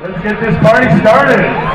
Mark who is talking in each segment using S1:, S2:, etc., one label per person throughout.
S1: Let's get this party started.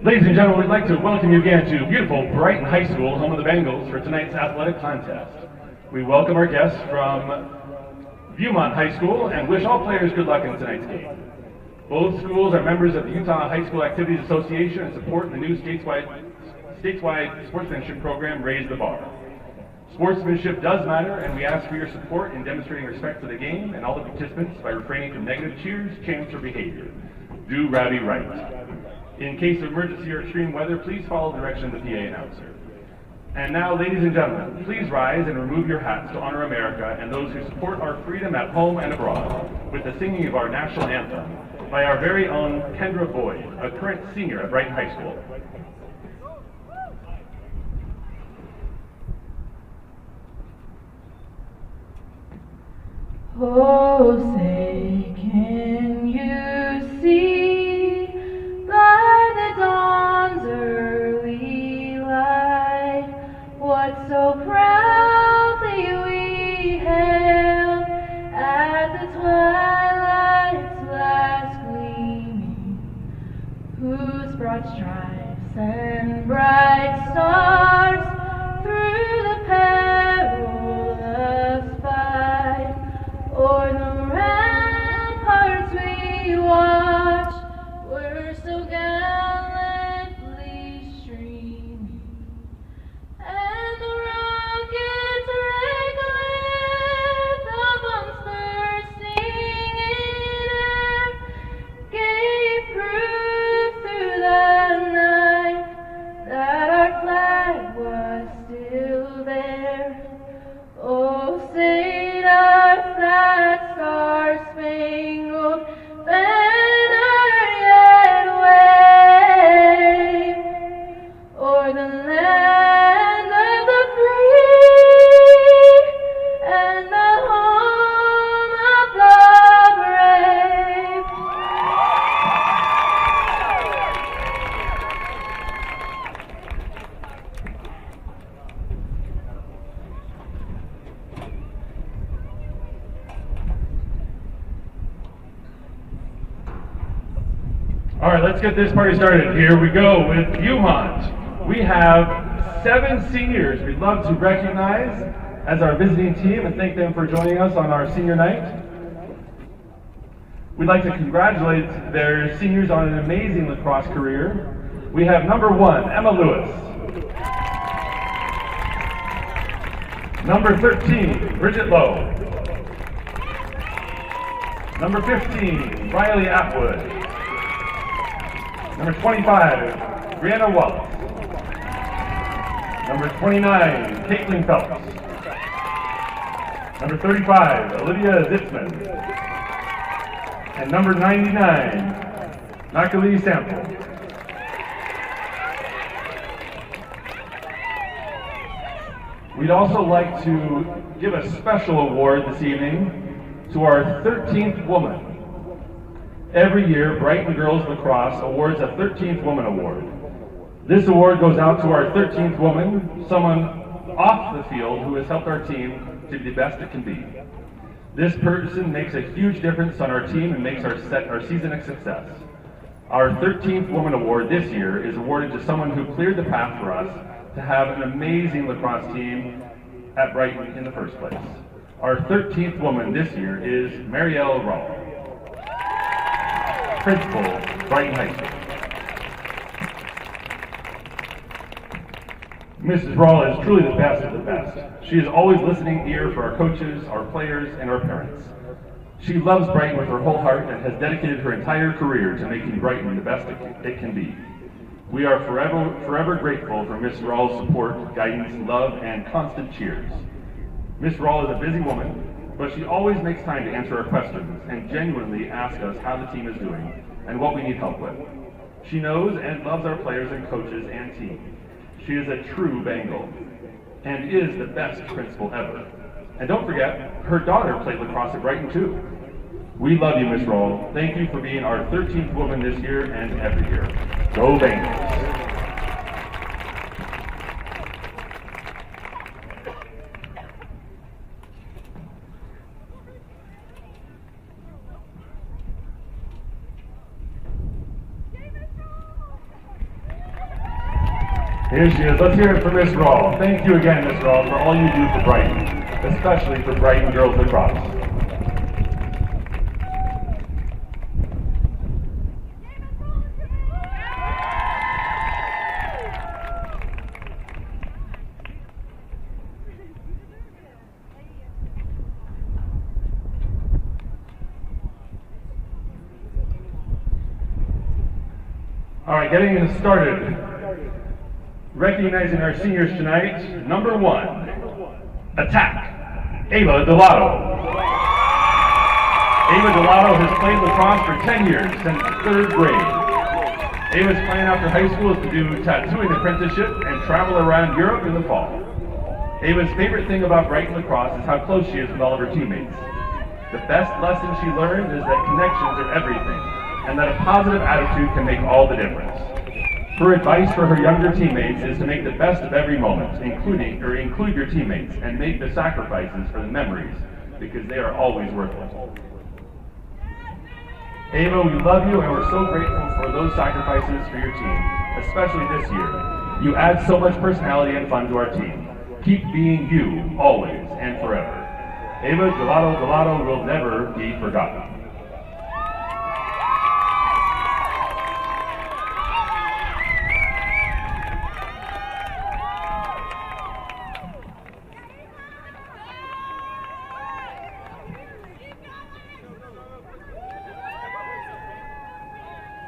S1: Ladies and gentlemen, we'd like to welcome you again to beautiful Brighton High School, home of the Bengals, for tonight's athletic contest. We welcome our guests from Viewmont High School and wish all players good luck in tonight's game. Both schools are members of the Utah High School Activities Association and support the new statewide sportsmanship program, Raise the Bar. Sportsmanship does matter, and we ask for your support in demonstrating respect for the game and all the participants by refraining from negative cheers, chants, or behavior. Do Rowdy right. In case of emergency or extreme weather, please follow the direction of the PA announcer. And now, ladies and gentlemen, please rise and remove your hats to honor America and those who support our freedom at home and abroad with the singing of our national anthem by our very own Kendra Boyd, a current senior at Brighton High School.
S2: Oh, say, can you see by the dawn's early light what so proudly we hailed at the twilight's last gleaming, whose broad stripes and bright stars through the perilous fight o'er the ramparts we watched were so gallantly streaming, and the rocket's red glare, the bombs bursting in air, gave proof through the night that our flag was still there. Oh, say does that star-spangled banner yet wave o'er the land of the free and the home of the brave?
S1: All right, let's get this party started. Here we go with Viewmont. We have 7 seniors we'd love to recognize as our visiting team and thank them for joining us on our senior night. We'd like to congratulate their seniors on an amazing lacrosse career. We have number 1, Emma Lewis. Number 13, Bridget Lowe. Number 15, Riley Atwood. Number 25, Brianna Wallace. Number 29, Caitlin Phelps. Number 35, Olivia Zitzman. And number 99, Natalie Sample. We'd also like to give a special award this evening to our 13th woman. Every year, Brighton Girls Lacrosse awards a 13th Woman Award. This award goes out to our 13th woman, someone off the field who has helped our team to be the best it can be. This person makes a huge difference on our team and makes our season a success. Our 13th Woman Award this year is awarded to someone who cleared the path for us to have an amazing lacrosse team at Brighton in the first place. Our 13th woman this year is Marielle Rawl, Principal, Brighton High School. Mrs. Rawl is truly the best of the best. She is always listening ear for our coaches, our players, and our parents. She loves Brighton with her whole heart and has dedicated her entire career to making Brighton the best it can be. We are forever grateful for Miss Rawl's support, guidance, love, and constant cheers. Miss Rawl is a busy woman, but she always makes time to answer our questions and genuinely asks us how the team is doing and what we need help with. She knows and loves our players and coaches and team. She is a true Bengal and is the best principal ever. And don't forget, her daughter played lacrosse at Brighton too. We love you, Miss Rawl. Thank you for being our 13th woman this year and every year. Go Bengals! Here she is. Let's hear it for Miss Rawl. Thank you again, Miss Rawl, for all you do for Brighton, especially for Brighton girls lacrosse. All right, getting us started. Recognizing our seniors tonight, number 1, attack, Ava Delato. Ava Delato has played lacrosse for 10 years, since 3rd grade. Ava's plan after high school is to do tattooing apprenticeship and travel around Europe in the fall. Ava's favorite thing about Brighton lacrosse is how close she is with all of her teammates. The best lesson she learned is that connections are everything, and that a positive attitude can make all the difference. Her advice for her younger teammates is to make the best of every moment, include your teammates, and make the sacrifices for the memories, because they are always worth it. Ava, we love you, and we're so grateful for those sacrifices for your team, especially this year. You add so much personality and fun to our team. Keep being you, always and forever. Ava Delato will never be forgotten.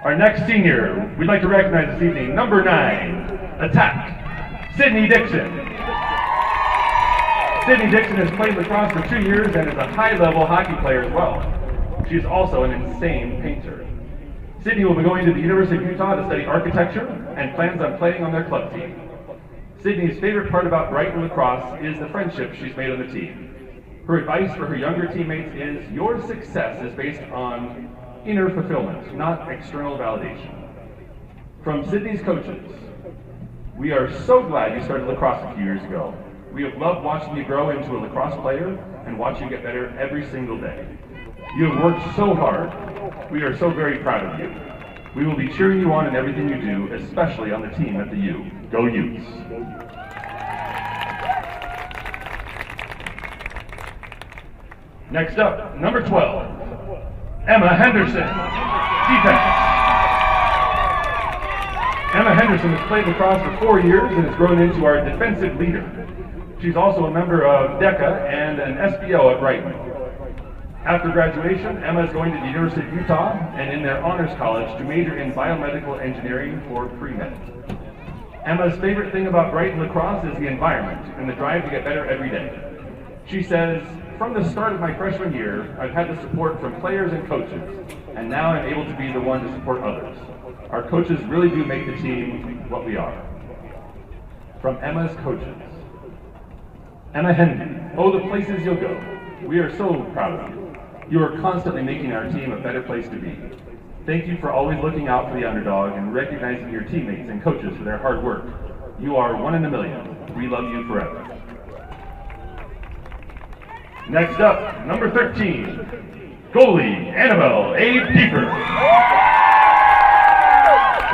S1: Our next senior, we'd like to recognize this evening, number 9, attack, Sydney Dixon. Sydney Dixon has played lacrosse for 2 years and is a high-level hockey player as well. She's also an insane painter. Sydney will be going to the University of Utah to study architecture and plans on playing on their club team. Sydney's favorite part about Brighton lacrosse is the friendship she's made on the team. Her advice for her younger teammates is, your success is based on inner fulfillment, not external validation. From Sydney's coaches, we are so glad you started lacrosse a few years ago. We have loved watching you grow into a lacrosse player and watch you get better every single day. You have worked so hard. We are so very proud of you. We will be cheering you on in everything you do, especially on the team at the U. Go Utes! Next up, number 12, Emma Henderson, defense. Emma Henderson has played lacrosse for 4 years and has grown into our defensive leader. She's also a member of DECA and an SBO at Brighton. After graduation, Emma is going to the University of Utah and in their honors college to major in biomedical engineering for pre-med. Emma's favorite thing about Brighton lacrosse is the environment and the drive to get better every day. She says, from the start of my freshman year, I've had the support from players and coaches, and now I'm able to be the one to support others. Our coaches really do make the team what we are. From Emma's coaches. Emma Henry, oh, the places you'll go. We are so proud of you. You are constantly making our team a better place to be. Thank you for always looking out for the underdog and recognizing your teammates and coaches for their hard work. You are one in a million. We love you forever. Next up, number 13, goalie Annabelle A. Pieper.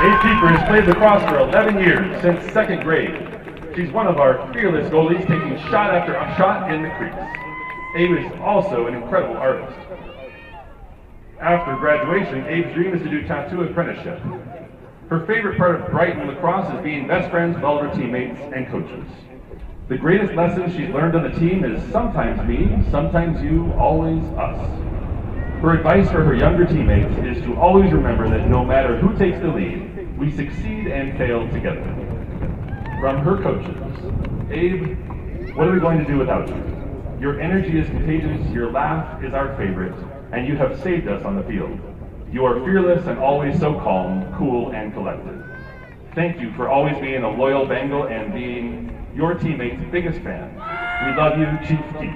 S1: A. Pieper has played lacrosse for 11 years, since 2nd grade. She's one of our fearless goalies, taking shot after shot in the crease. Abe is also an incredible artist. After graduation, Abe's dream is to do tattoo apprenticeship. Her favorite part of Brighton lacrosse is being best friends with all of her teammates and coaches. The greatest lesson she's learned on the team is sometimes me, sometimes you, always us. Her advice for her younger teammates is to always remember that no matter who takes the lead, we succeed and fail together. From her coaches, Abe, what are we going to do without you? Your energy is contagious, your laugh is our favorite, and you have saved us on the field. You are fearless and always so calm, cool, and collected. Thank you for always being a loyal Bengal and being your teammates' biggest fan. We love you, Chief Keith.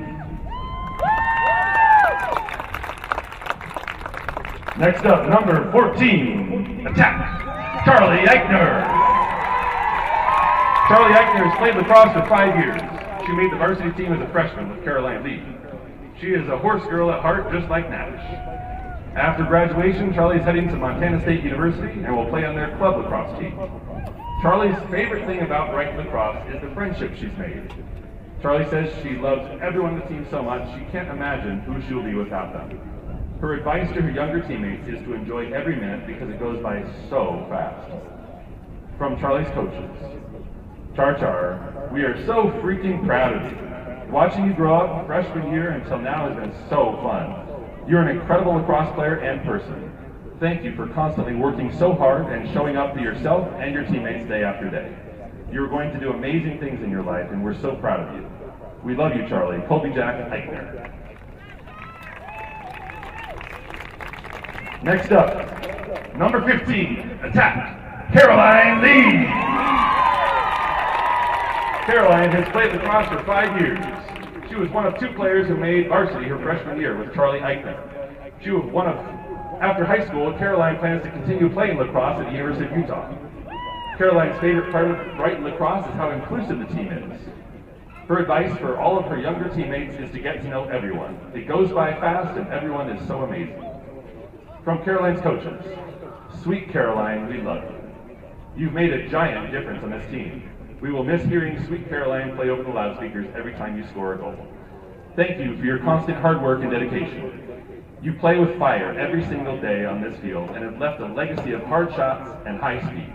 S1: Next up, number 14, attack, Charlie Eichner. Charlie Eichner has played lacrosse for 5 years. She made the varsity team as a freshman with Caroline Lee. She is a horse girl at heart, just like Nash. After graduation, Charlie is heading to Montana State University and will play on their club lacrosse team. Charlie's favorite thing about Brighton lacrosse is the friendship she's made. Charlie says she loves everyone on the team so much she can't imagine who she'll be without them. Her advice to her younger teammates is to enjoy every minute because it goes by so fast. From Charlie's coaches, Char Char, we are so freaking proud of you. Watching you grow up freshman year until now has been so fun. You're an incredible lacrosse player and person. Thank you for constantly working so hard and showing up for yourself and your teammates day after day. You're going to do amazing things in your life, and we're so proud of you. We love you, Charlie. Colby Jack Eichner. Next up, number 15, attack, Caroline Lee. Caroline has played lacrosse for 5 years. She was one of 2 players who made varsity her freshman year with Charlie Eichner. After high school, Caroline plans to continue playing lacrosse at the University of Utah. Caroline's favorite part of Brighton lacrosse is how inclusive the team is. Her advice for all of her younger teammates is to get to know everyone. It goes by fast and everyone is so amazing. From Caroline's coaches, sweet Caroline, we love you. You've made a giant difference on this team. We will miss hearing Sweet Caroline play over the loudspeakers every time you score a goal. Thank you for your constant hard work and dedication. You play with fire every single day on this field and have left a legacy of hard shots and high speed.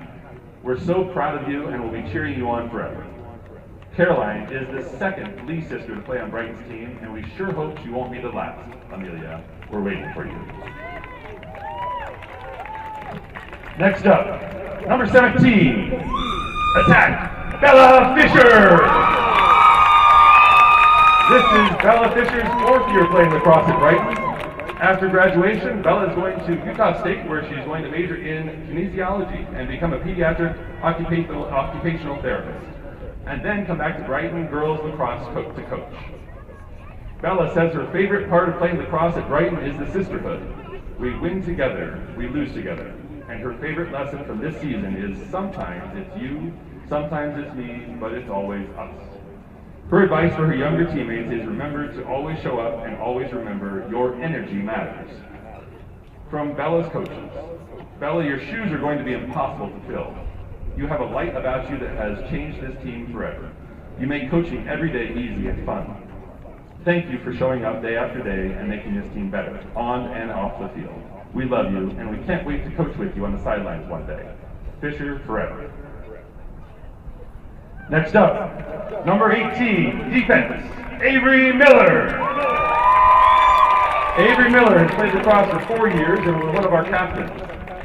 S1: We're so proud of you and will be cheering you on forever. Caroline is the second Lee sister to play on Brighton's team, and we sure hope she won't be the last. Amelia, we're waiting for you. Next up, number 17, attack, Bella Fisher. This is Bella Fisher's 4th year playing lacrosse at Brighton. After graduation, Bella is going to Utah State, where she's going to major in kinesiology and become a pediatric occupational therapist, and then come back to Brighton girls lacrosse to coach. Bella says her favorite part of playing lacrosse at Brighton is the sisterhood. We win together, we lose together. And her favorite lesson from this season is sometimes it's you, sometimes it's me, but it's always us. Her advice for her younger teammates is remember to always show up and always remember your energy matters. From Bella's coaches, Bella, your shoes are going to be impossible to fill. You have a light about you that has changed this team forever. You make coaching every day easy and fun. Thank you for showing up day after day and making this team better, on and off the field. We love you, and we can't wait to coach with you on the sidelines one day. Fisher forever. Next up, number 18, defense, Avery Miller. Avery Miller has played lacrosse for 4 years and was one of our captains.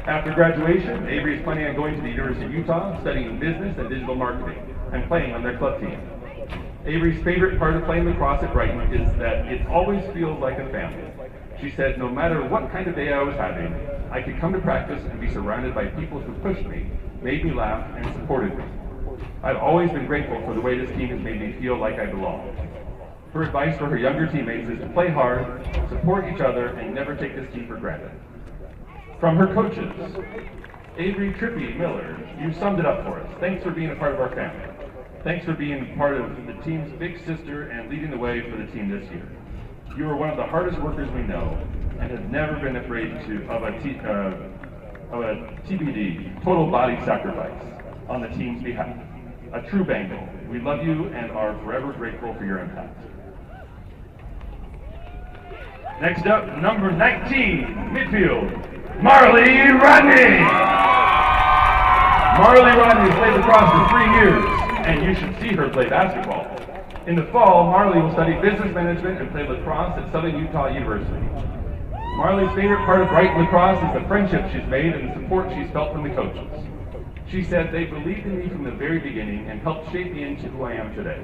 S1: After graduation, Avery is planning on going to the University of Utah, studying business and digital marketing, and playing on their club team. Avery's favorite part of playing lacrosse at Brighton is that it always feels like a family. She said, no matter what kind of day I was having, I could come to practice and be surrounded by people who pushed me, made me laugh, and supported me. I've always been grateful for the way this team has made me feel like I belong. Her advice for her younger teammates is to play hard, support each other, and never take this team for granted. From her coaches, Avery Trippy Miller, you summed it up for us. Thanks for being a part of our family. Thanks for being part of the team's big sister and leading the way for the team this year. You are one of the hardest workers we know and have never been afraid of a TBD, total body sacrifice, on the team's behalf. A true Bengal. We love you and are forever grateful for your impact. Next up, number 19, midfield, Marley Rodney. Marley Rodney has played lacrosse for 3 years, and you should see her play basketball. In the fall, Marley will study business management and play lacrosse at Southern Utah University. Marley's favorite part of Brighton lacrosse is the friendship she's made and the support she's felt from the coaches. She said, "They believed in me from the very beginning and helped shape me into who I am today."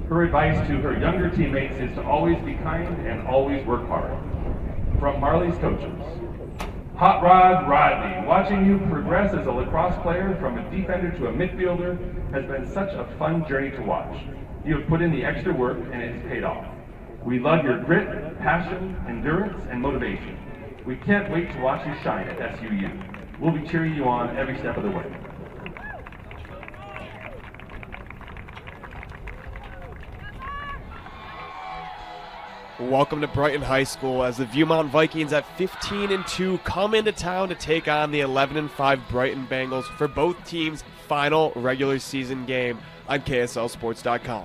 S1: Her advice to her younger teammates is to always be kind and always work hard. From Marley's coaches, Hot Rod Rodney, watching you progress as a lacrosse player from a defender to a midfielder has been such a fun journey to watch. You have put in the extra work and it's paid off. We love your grit, passion, endurance, and motivation. We can't wait to watch you shine at SUU. We'll be cheering you on every step of the way.
S3: Welcome to Brighton High School as the Viewmont Vikings at 15-2 come into town to take on the 11-5 Brighton Bengals for both teams' final regular season game on KSLSports.com.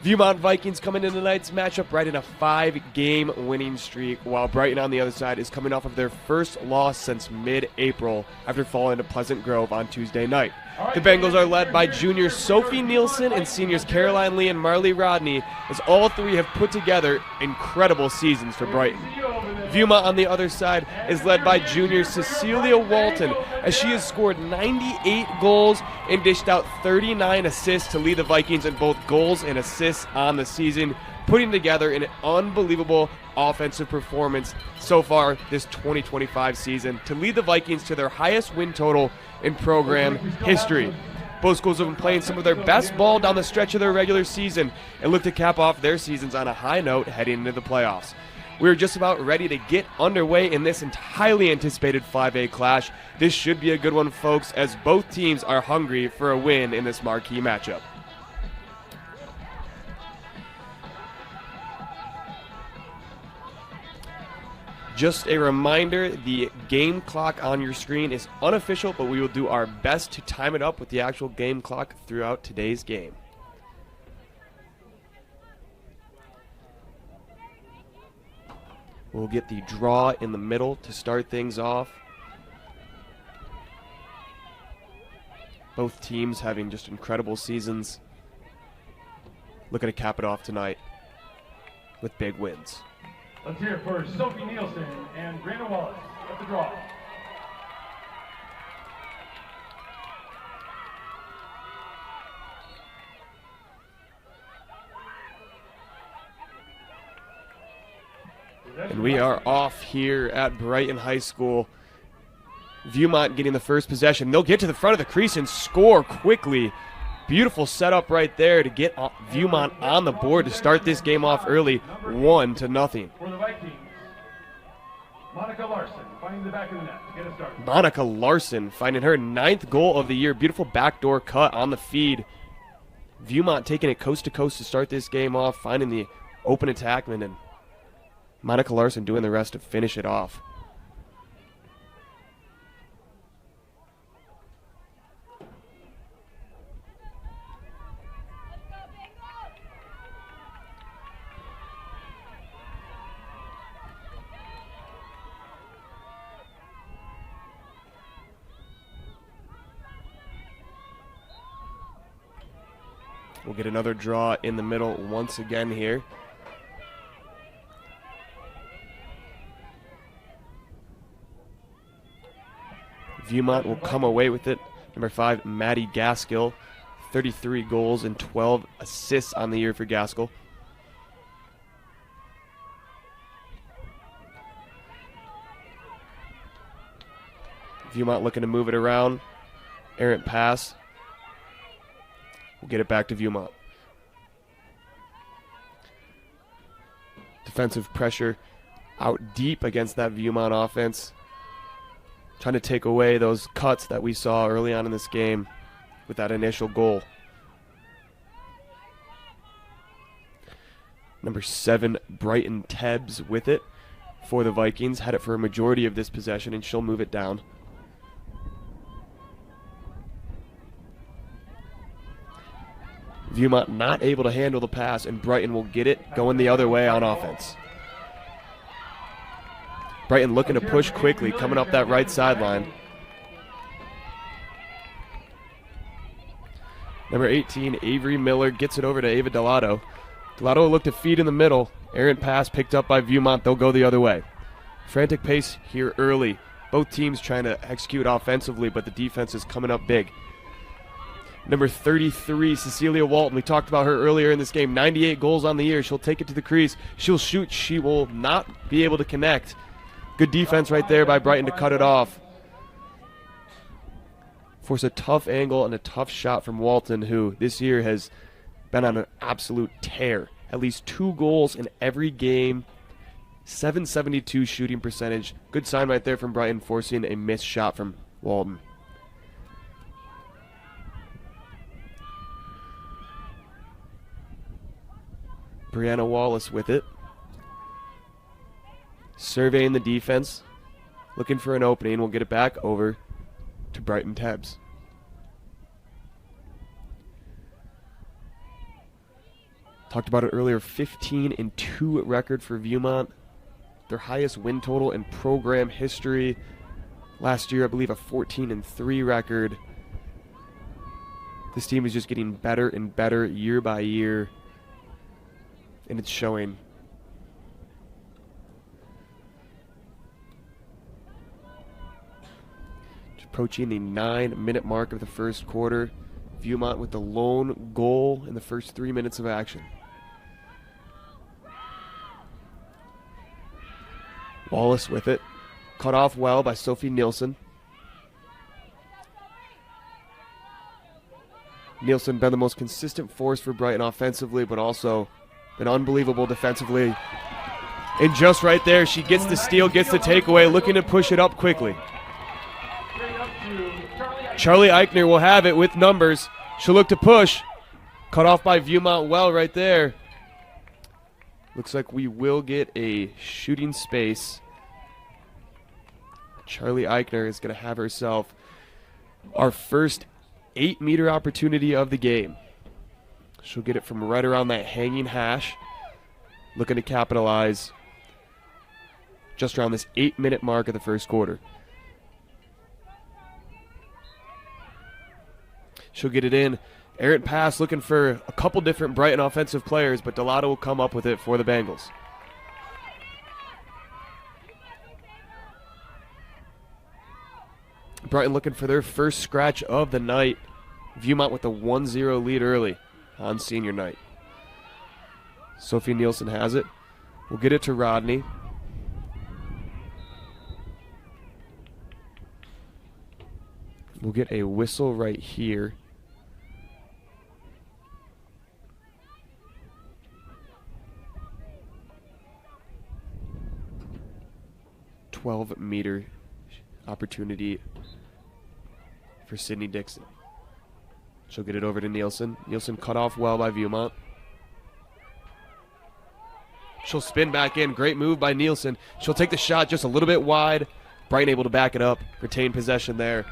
S3: Viewmont Vikings come into tonight's matchup right in a 5-game winning streak, while Brighton on the other side is coming off of their first loss since mid-April after falling to Pleasant Grove on Tuesday night. The Bengals are led by juniors Sophie Nielsen and seniors Caroline Lee and Marley Rodney, as all three have put together incredible seasons for Brighton. Viewmont on the other side is led by junior Cecilia Walton, as she has scored 98 goals and dished out 39 assists to lead the Vikings in both goals and assists on the season, putting together an unbelievable offensive performance so far this 2025 season to lead the Vikings to their highest win total in program history. Both schools have been playing some of their best ball down the stretch of their regular season and look to cap off their seasons on a high note heading into the playoffs. We're just about ready to get underway in this highly anticipated 5A clash. This should be a good one, folks, as both teams are hungry for a win in this marquee matchup. Just a reminder, the game clock on your screen is unofficial, but we will do our best to time it up with the actual game clock throughout today's game. We'll get the draw in the middle to start things off. Both teams having just incredible seasons. Looking to cap it off tonight with big wins.
S1: Let's hear it for Sophie Nielsen and Brandon Wallace at the draw.
S3: And we are off here at Brighton High School. Viewmont getting the first possession. They'll get to the front of the crease and score quickly. Beautiful setup right there to get Viewmont on the board to start this game off early, 1-0.
S1: For the Vikings, Monica Larson finding the back of the net to get us started.
S3: Monica Larson finding her 9th goal of the year. Beautiful backdoor cut on the feed. Viewmont taking it coast to coast to start this game off, finding the open attackman, and Monica Larson doing the rest to finish it off. We'll get another draw in the middle once again here. Viewmont will come away with it. Number 5, Maddie Gaskill, 33 goals and 12 assists on the year for Gaskill. Viewmont looking to move it around. Errant pass. We'll get it back to Viewmont. Defensive pressure out deep against that Viewmont offense. Trying to take away those cuts that we saw early on in this game with that initial goal. Number 7, Brighton Tebbs with it for the Vikings. Had it for a majority of this possession, and she'll move it down. Viewmont not able to handle the pass, and Brighton will get it going the other way on offense. Brighton looking to push quickly, coming up that right sideline. Number 18, Avery Miller gets it over to Ava Delato. Delato will look to feed in the middle. Errant pass picked up by Viewmont. They'll go the other way. Frantic pace here early. Both teams trying to execute offensively, but the defense is coming up big. Number 33, Cecilia Walton. We talked about her earlier in this game. 98 goals on the year. She'll take it to the crease. She'll shoot. She will not be able to connect. Good defense right there by Brighton to cut it off. Force a tough angle and a tough shot from Walton, who this year has been on an absolute tear. At least 2 goals in every game. 772 shooting percentage. Good sign right there from Brighton, forcing a missed shot from Walton. Brianna Wallace with it. Surveying the defense. Looking for an opening. We'll get it back over to Brighton Tebs. Talked about it earlier. 15-2 record for Viewmont. Their highest win total in program history. Last year, I believe, a 14-3 record. This team is just getting better and better year by year. And it's showing. Approaching the 9-minute mark of the first quarter. Viewmont with the lone goal in the first 3 minutes of action. Wallace with it. Cut off well by Sophie Nielsen. Nielsen been the most consistent force for Brighton offensively, but also been unbelievable defensively. And just right there, she gets the steal, gets the takeaway, looking to push it up quickly. Charlie Eichner will have it with numbers. She'll look to push. Cut off by Viewmont well right there. Looks like we will get a shooting space. Charlie Eichner is going to have herself our first 8-meter opportunity of the game. She'll get it from right around that hanging hash. Looking to capitalize just around this 8-minute mark of the first quarter. She'll get it in. Errant pass looking for a couple different Brighton offensive players, but Delato will come up with it for the Bengals. Brighton looking for their first scratch of the night. Viewmont with a 1-0 lead early on senior night. Sophie Nielsen has it. We'll get it to Rodney. We'll get a whistle right here. .12-meter opportunity for Sydney Dixon. She'll get it over to Nielsen. Nielsen cut off well by Viewmont. She'll spin back in. Great move by Nielsen. She'll take the shot just a little bit wide. Brighton able to back it up. Retain possession there.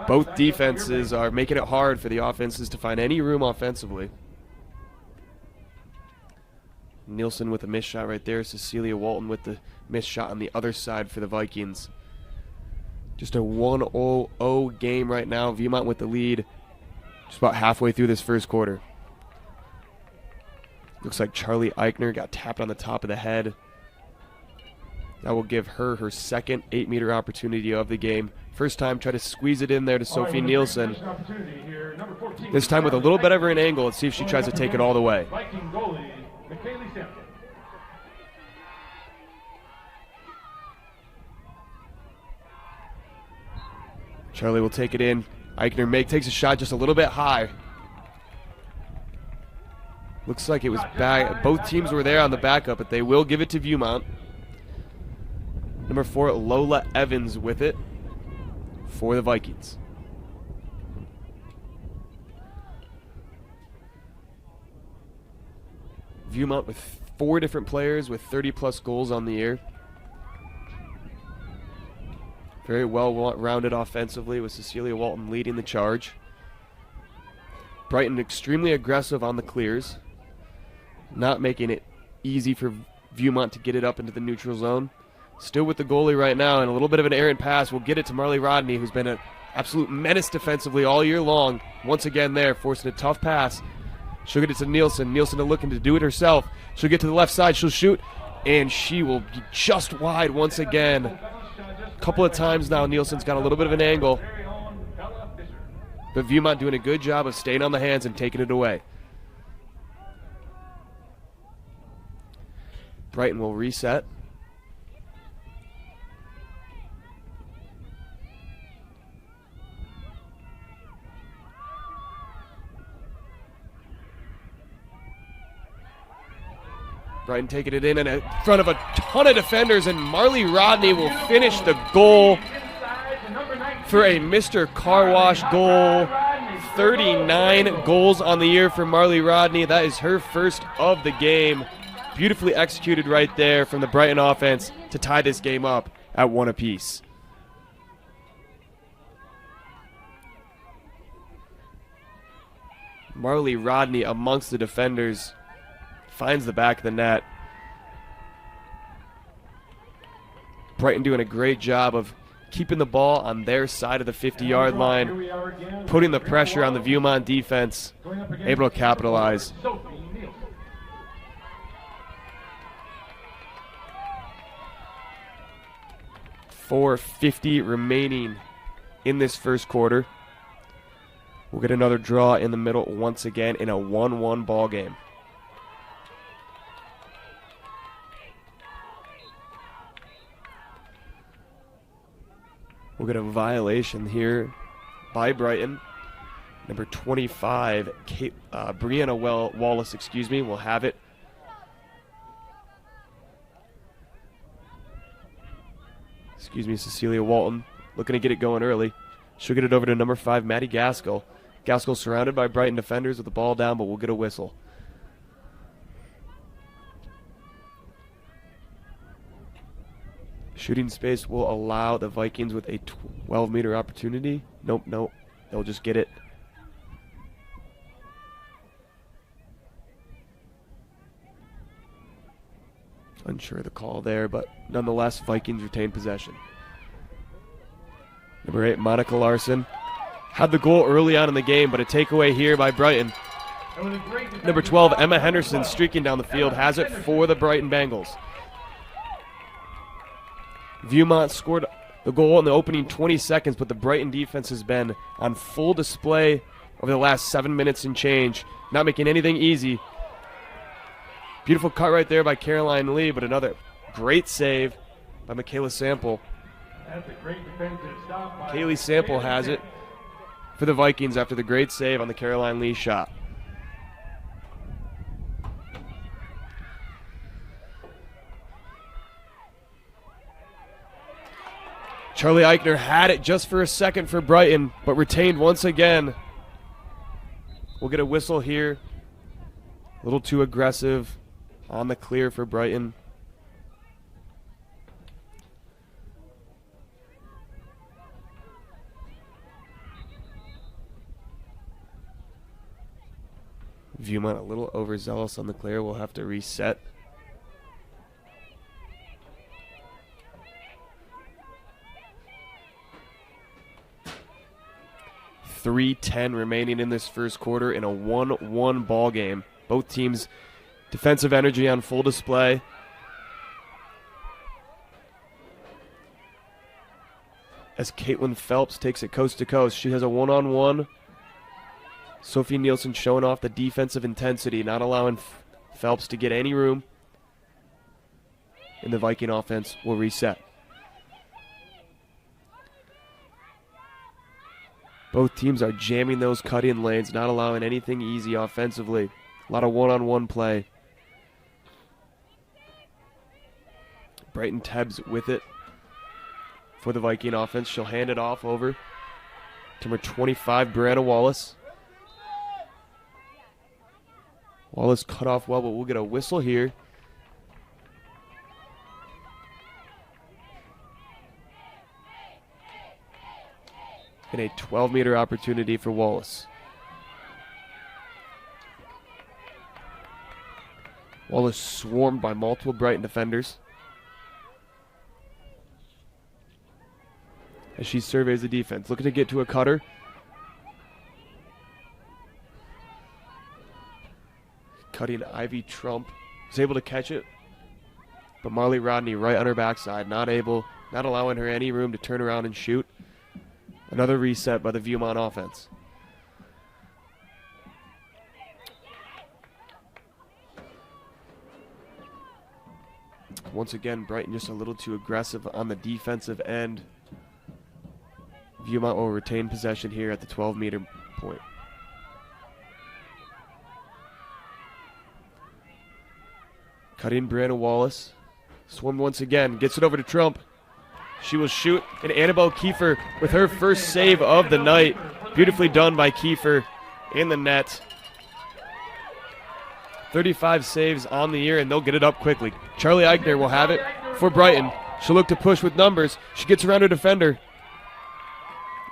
S3: Both defenses are making it hard for the offenses to find any room offensively. Nielsen with a missed shot right there. Cecilia Walton with the missed shot on the other side for the Vikings. Just a 1-0 game right now. Viewmont with the lead. Just about halfway through this first quarter. Looks like Charlie Eichner got tapped on the top of the head. That will give her her second 8-meter opportunity of the game. First time, try to squeeze it in there to Sophie Nielsen. This time with a little bit of an angle. Let's see if she tries to take it all the way. Charlie will take it in. Eichner takes a shot just a little bit high. Looks like it was back. Both teams were there on the backup, but they will give it to Viewmont. Number 4, Lola Evans with it for the Vikings. Viewmont with 4 different players with 30-plus goals on the year. Very well-rounded offensively with Cecilia Walton leading the charge. Brighton extremely aggressive on the clears. Not making it easy for Viewmont to get it up into the neutral zone. Still with the goalie right now, and a little bit of an errant pass. We'll get it to Marley Rodney, who's been an absolute menace defensively all year long. Once again there, forcing a tough pass. She'll get it to Nielsen. Nielsen looking to do it herself. She'll get to the left side. She'll shoot, and she will be just wide once again. A couple of times now, Nielsen's got a little bit of an angle. But Viewmont doing a good job of staying on the hands and taking it away. Brighton will reset. Brighton taking it in and in front of a ton of defenders, and Marley Rodney will finish the goal for a Mr. Car Wash goal. 39 goals on the year for Marley Rodney. That is her first of the game. Beautifully executed right there from the Brighton offense to tie this game up at 1 apiece. Marley Rodney amongst the defenders finds the back of the net. Brighton doing a great job of keeping the ball on their side of the 50-yard line, putting the pressure on the Viewmont defense, able to capitalize. .450 remaining in this first quarter. We'll get another draw in the middle once again in a 1-1 ball game. We'll get a violation here by Brighton. Number 25, Brianna Wallace, will have it. Cecilia Walton looking to get it going early. She'll get it over to number 5, Maddie Gaskell. Gaskell surrounded by Brighton defenders with the ball down, but we'll get a whistle. Shooting space will allow the Vikings with a 12-meter opportunity. Nope. They'll just get it. Unsure of the call there, but nonetheless, Vikings retain possession. Number 8, Monica Larson. Had the goal early on in the game, but a takeaway here by Brighton. Number 12, Emma Henderson, streaking down the field, has it for the Brighton Bengals. Viewmont scored the goal in the opening 20 seconds, but the Brighton defense has been on full display over the last 7 minutes and change, not making anything easy. Beautiful cut right there by Caroline Lee, but another great save by Michaela Sample.
S1: That's a great defensive stop by
S3: Kaylee Sample has it for the Vikings after the great save on the Caroline Lee shot. Charlie Eichner had it just for a second for Brighton, but retained once again. We'll get a whistle here. A little too aggressive on the clear for Brighton. Viewmont a little overzealous on the clear. We'll have to reset. .310 remaining in this first quarter in a 1-1 ball game. Both teams' defensive energy on full display. As Caitlin Phelps takes it coast to coast. She has a one-on-one. Sophie Nielsen showing off the defensive intensity, not allowing Phelps to get any room. And the Viking offense will reset. Both teams are jamming those cut-in lanes, not allowing anything easy offensively. A lot of one-on-one play. Brighton Tebbs with it for the Viking offense. She'll hand it off over to number 25, Brianna Wallace. Wallace cut off well, but we'll get a whistle here. And a 12-meter opportunity for Wallace. Ball is swarmed by multiple Brighton defenders as she surveys the defense, looking to get to a cutter. Cutting Ivy Trump is able to catch it, but Marley Rodney right on her backside, not allowing her any room to turn around and shoot. Another reset by the Viewmont offense. Once again, Brighton just a little too aggressive on the defensive end. Viewmont will retain possession here at the 12-meter point. Cutting Brianna Wallace. Swarmed once again. Gets it over to Trump. She will shoot. And Annabelle Kiefer with her first save of the night. Beautifully done by Kiefer in the net. 35 saves on the year, and they'll get it up quickly. Charlie Eichner will have it for Brighton. She'll look to push with numbers. She gets around her defender.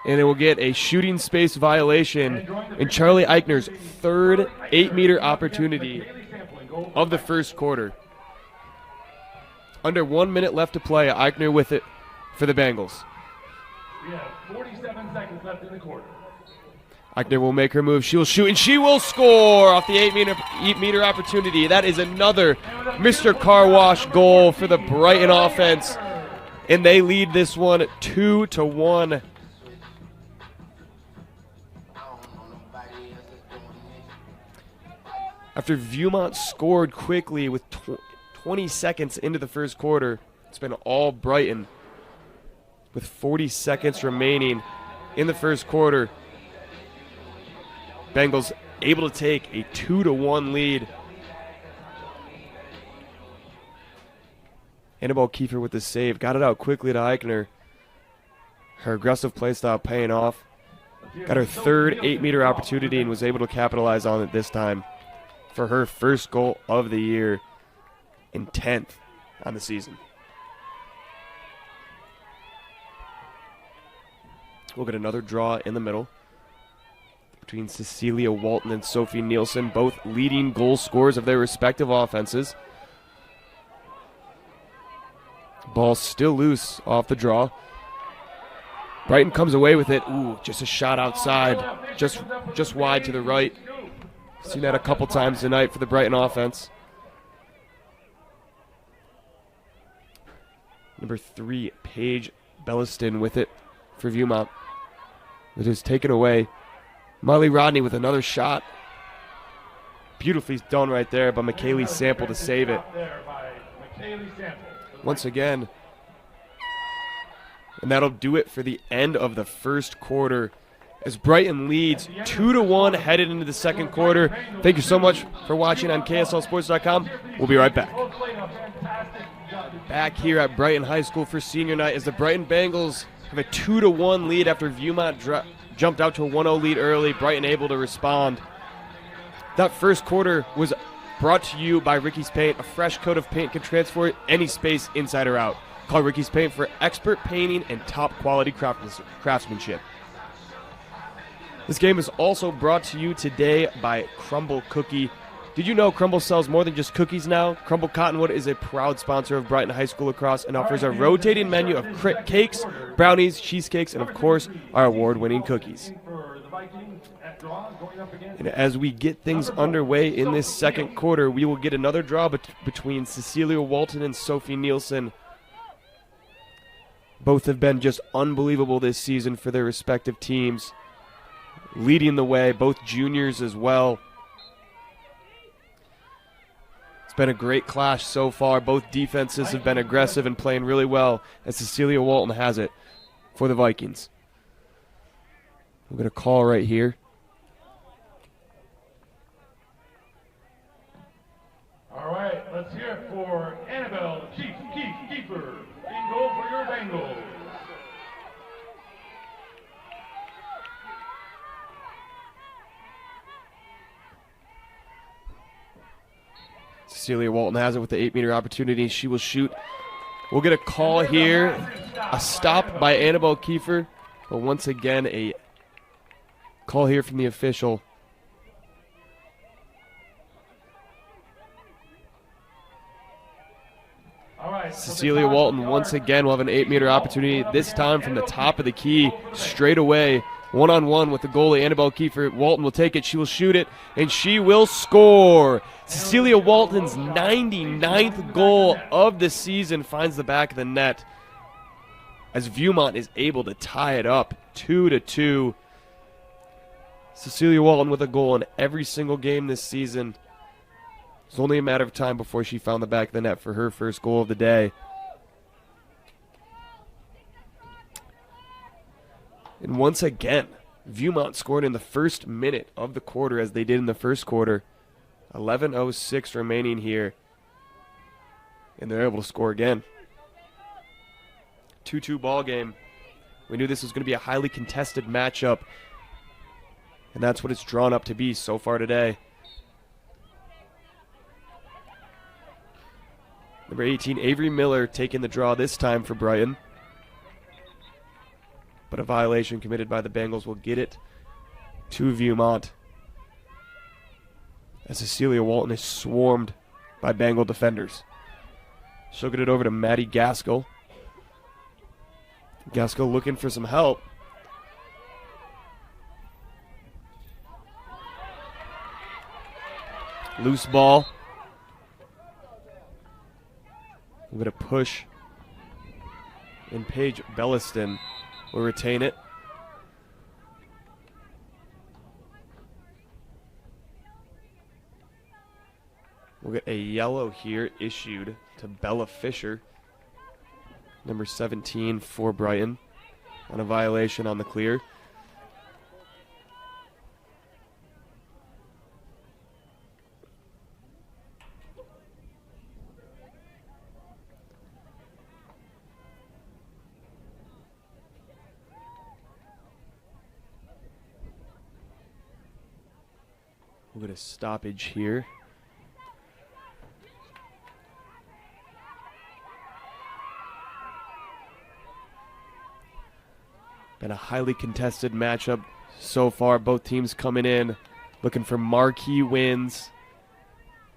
S3: And it will get a shooting space violation in Charlie Eichner's third 8-meter opportunity of the first quarter. Under 1 minute left to play. Eichner with it for the Bengals.
S1: We have 47 seconds left in the quarter.
S3: Eichner will make her move. She will shoot, and she will score off the 8-meter opportunity. That is another Mr. Car Wash goal for the Brighton offense. And they lead this one 2-1. After Viewmont scored quickly with 20 seconds into the first quarter, it's been all Brighton. With 40 seconds remaining in the first quarter, Bengals able to take a 2-1 lead. Annabelle Kiefer with the save. Got it out quickly to Eichner. Her aggressive play style paying off. Got her third 8-meter opportunity and was able to capitalize on it this time for her first goal of the year and 10th on the season. We'll get another draw in the middle between Cecilia Walton and Sophie Nielsen, both leading goal scorers of their respective offenses. Ball still loose off the draw. Brighton comes away with it. Ooh, just a shot outside, just wide to the right. Seen that a couple times tonight for the Brighton offense. Number 3, Paige Belliston with it for Viewmont. It is taken away. Marley Rodney with another shot. Beautifully done right there by McKaylee Sample to save it. Once again. And that'll do it for the end of the first quarter as Brighton leads 2-1 headed into the second quarter. Thank you so much for watching on KSLSports.com. We'll be right back. Back here at Brighton High School for senior night as the Brighton Bengals have a 2-1 lead after Viewmont jumped out to a 1-0 lead early. Brighton able to respond. That first quarter was brought to you by Ricky's Paint. A fresh coat of paint can transform any space inside or out. Call Ricky's Paint for expert painting and top quality craftsmanship. This game is also brought to you today by Crumble Cookie. Did you know Crumble sells more than just cookies now? Crumble Cottonwood is a proud sponsor of Brighton High School Lacrosse and offers a rotating menu of cakes, brownies, cheesecakes, and of course, our award-winning cookies. And as we get things underway in this second quarter, we will get another draw between Cecilia Walton and Sophie Nielsen. Both have been just unbelievable this season for their respective teams. Leading the way, both juniors as well. It's been a great clash so far. Both defenses have been aggressive and playing really well as Cecilia Walton has it for the Vikings. We're going to call right here.
S1: All right, let's hear it for Annabelle Kiefer. In goal for your Bengals.
S3: Cecilia Walton has it with the 8-meter opportunity. She will shoot. We'll get a call here. A stop by Annabelle Kiefer. But once again, a call here from the official. Cecilia Walton once again will have an 8-meter opportunity, this time from the top of the key, straight away, one-on-one with the goalie, Annabelle Kiefer. Walton will take it, she will shoot it, and she will score. Cecilia Walton's 99th goal of the season finds the back of the net, as Viewmont is able to tie it up 2-2. Cecilia Walton with a goal in every single game this season. It's only a matter of time before she found the back of the net for her first goal of the day. And once again, Viewmont scored in the first minute of the quarter as they did in the first quarter. 11:06 remaining here. And they're able to score again. 2-2 ball game. We knew this was going to be a highly contested matchup. And that's what it's drawn up to be so far today. Number 18, Avery Miller, taking the draw this time for Brighton. But a violation committed by the Bengals will get it to Viewmont, as Cecilia Walton is swarmed by Bengal defenders. She'll get it over to Maddie Gaskell. Gaskell looking for some help. Loose ball. We're going to push. And Paige Belliston will retain it. We'll get a yellow here issued to Bella Fisher, number 17 for Brighton, on a violation on the clear. We'll get a stoppage here. Been a highly contested matchup so far. Both teams coming in looking for marquee wins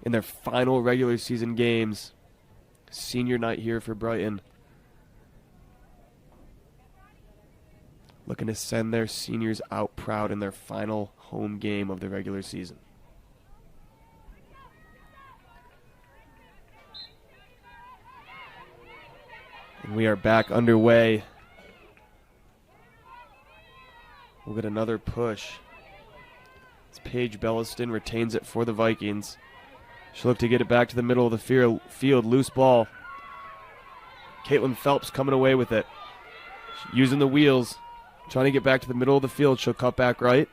S3: in their final regular season games. Senior night here for Brighton. Looking to send their seniors out proud in their final home game of the regular season. And we are back underway. We'll get another push. As Paige Belliston retains it for the Vikings. She'll look to get it back to the middle of the field. Loose ball. Caitlin Phelps coming away with it. Using the wheels. Trying to get back to the middle of the field. She'll cut back right.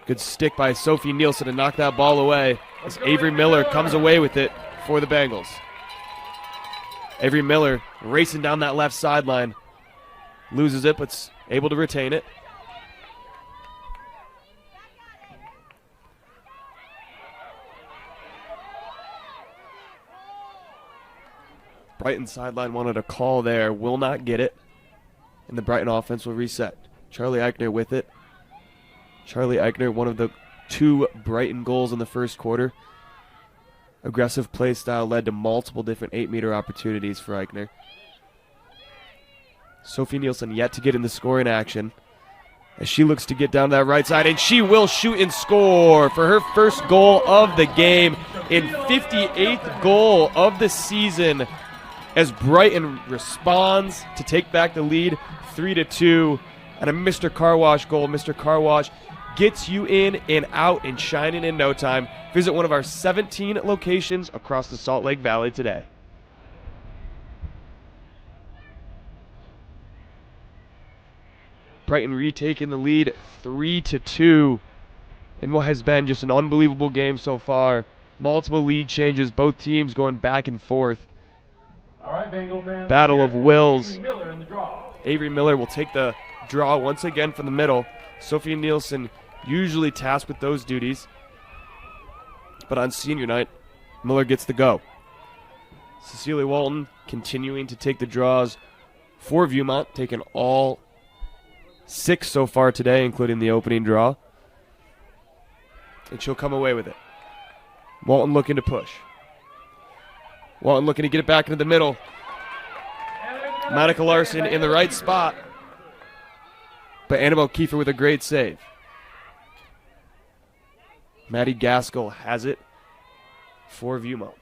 S3: Good stick by Sophie Nielsen to knock that ball away, as Avery Miller comes away with it for the Bengals. Avery Miller racing down that left sideline. Loses it, but's able to retain it. Brighton sideline wanted a call there. Will not get it. And the Brighton offense will reset. Charlie Eichner with it. Charlie Eichner, one of the two Brighton goals in the first quarter. Aggressive play style led to multiple different 8-meter opportunities for Eichner. Sophie Nielsen yet to get in the scoring action, as she looks to get down to that right side, and she will shoot and score for her first goal of the game and 58th goal of the season, as Brighton responds to take back the lead 3-2, and a Mr. Car Wash goal. Mr. Car Wash gets you in and out and shining in no time. Visit one of our 17 locations across the Salt Lake Valley today. Brighton retaking the lead 3-2 in what has been just an unbelievable game so far. Multiple lead changes, both teams going back and forth.
S1: All right, Bengal fans.
S3: Battle of wills.
S1: Avery Miller in the draw.
S3: Avery Miller will take the draw once again from the middle. Sophia Nielsen usually tasked with those duties, but on senior night, Miller gets the go. Cecilia Walton continuing to take the draws for Viewmont, taking all 6 so far today, including the opening draw. And she'll come away with it. Walton looking to push. Walton looking to get it back into the middle. Monica Larson in the right spot. But Annabelle Kiefer with a great save. Maddie Gaskell has it for Viewmont.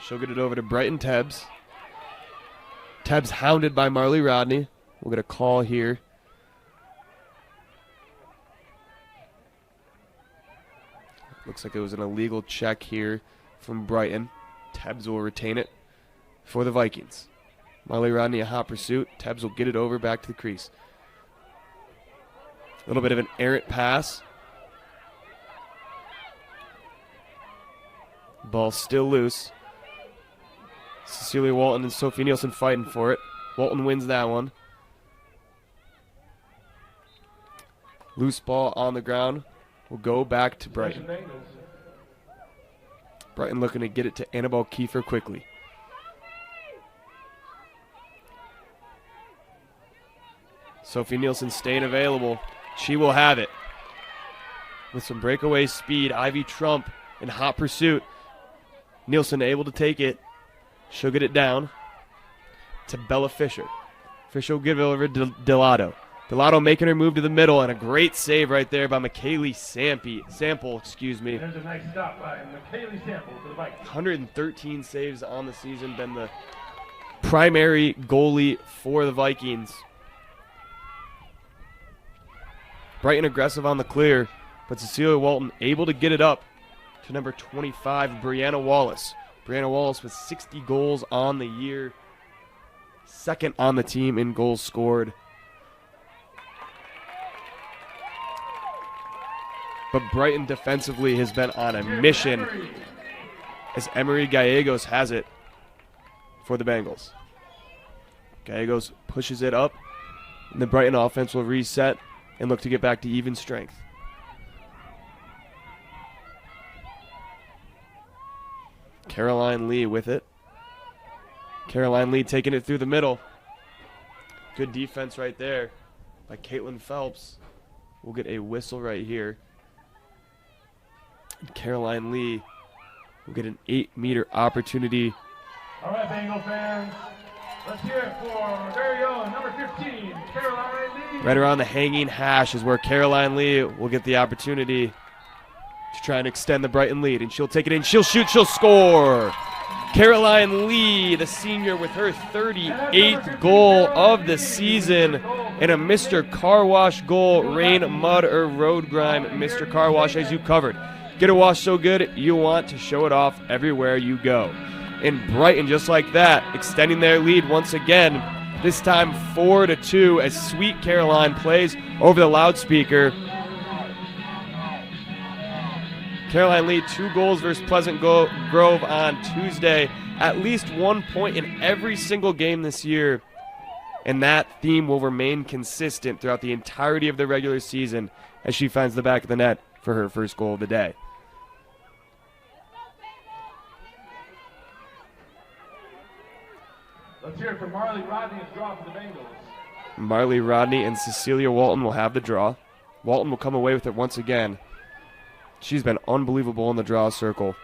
S3: She'll get it over to Brighton Tebbs. Tebbs hounded by Marley Rodney. We'll get a call here. Looks like it was an illegal check here from Brighton. Tebbs will retain it for the Vikings. Marley Rodney a hot pursuit. Tebbs will get it over back to the crease. A little bit of an errant pass. Ball still loose. Cecilia Walton and Sophie Nielsen fighting for it. Walton wins that one. Loose ball on the ground will go back to Brighton. Brighton looking to get it to Annabelle Kiefer quickly. Sophie Nielsen staying available. She will have it. With some breakaway speed, Ivy Trump in hot pursuit. Nielsen able to take it. She'll get it down to Bella Fisher. Fisher will give it over to Delato. Delato making her move to the middle, and a great save right there by McKaylee Sample.
S1: There's a nice stop by McKaylee Sample for the Vikings.
S3: 113 saves on the season, been the primary goalie for the Vikings. Brighton aggressive on the clear, but Cecilia Walton able to get it up to number 25, Brianna Wallace. Brianna Wallace with 60 goals on the year. Second on the team in goals scored. But Brighton defensively has been on a mission as Emery Gallegos has it for the Bengals. Gallegos pushes it up, and the Brighton offense will reset and look to get back to even strength. Caroline Lee with it. Caroline Lee taking it through the middle. Good defense right there by Caitlin Phelps. We'll get a whistle right here. And Caroline Lee will get an 8-meter opportunity.
S1: All right, Bengal fans, let's hear it for our very own number 15, Caroline Lee.
S3: Right around the hanging hash is where Caroline Lee will get the opportunity to try and extend the Brighton lead. And she'll take it in, she'll shoot, she'll score. Caroline Lee, the senior, with her 38th goal of the season, and a Mr. Car Wash goal. Rain, mud, or road grime, Mr. Car Wash, as you covered. Get a wash so good, you want to show it off everywhere you go. And Brighton, just like that, extending their lead once again, this time 4-2, as Sweet Caroline plays over the loudspeaker. Caroline Lee, 2 goals versus Pleasant Grove on Tuesday. At least 1 point in every single game this year. And that theme will remain consistent throughout the entirety of the regular season as she finds the back of the net for her first goal of the day.
S1: Let's hear it for Marley Rodney and draw for the Bengals.
S3: Marley Rodney and Cecilia Walton will have the draw. Walton will come away with it once again. She's been unbelievable in the draw circle.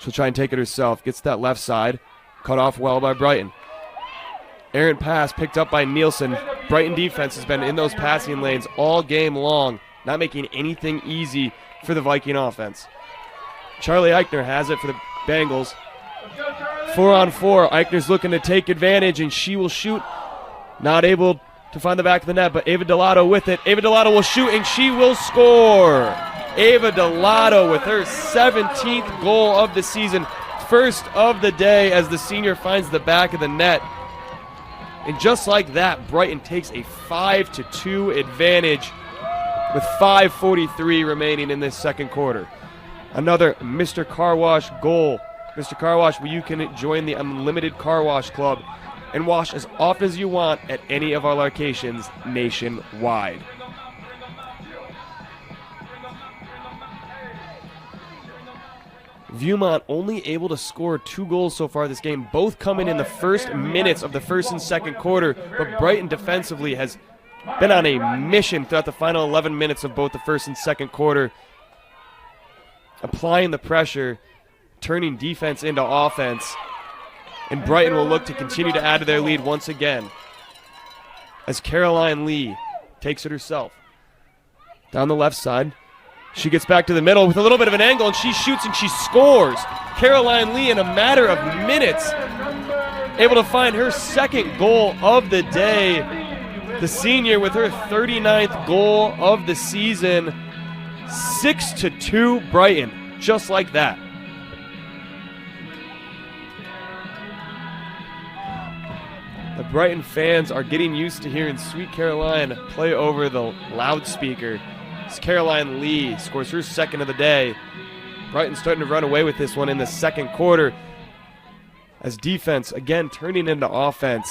S3: She'll try and take it herself. Gets that left side. Cut off well by Brighton. Errant pass picked up by Nielsen. Brighton defense has been in those passing lanes all game long, not making anything easy for the Viking offense. Charlie Eichner has it for the Bengals. 4-on-4. Eichner's looking to take advantage, and she will shoot. Not able to find the back of the net, but Ava Delato with it. Ava Delato will shoot, and she will score. Ava Delato with her 17th goal of the season. First of the day as the senior finds the back of the net. And just like that, Brighton takes a 5-2 advantage with 5:43 remaining in this second quarter. Another Mr. Car Wash goal. Mr. Car Wash, where you can join the Unlimited Car Wash Club and wash as often as you want at any of our locations nationwide. Viewmont only able to score 2 goals so far this game, both coming in the first minutes of the first and second quarter, but Brighton defensively has been on a mission throughout the final 11 minutes of both the first and second quarter. applying the pressure, turning defense into offense. And Brighton will look to continue to add to their lead once again as Caroline Lee takes it herself. Down the left side, she gets back to the middle with a little bit of an angle, and she shoots and she scores. Caroline Lee, in a matter of minutes, able to find her second goal of the day. The senior with her 39th goal of the season. 6-2 Brighton, just like that. The Brighton fans are getting used to hearing Sweet Caroline play over the loudspeaker. As Caroline Lee scores her second of the day. Brighton starting to run away with this one in the second quarter. As defense, again, turning into offense.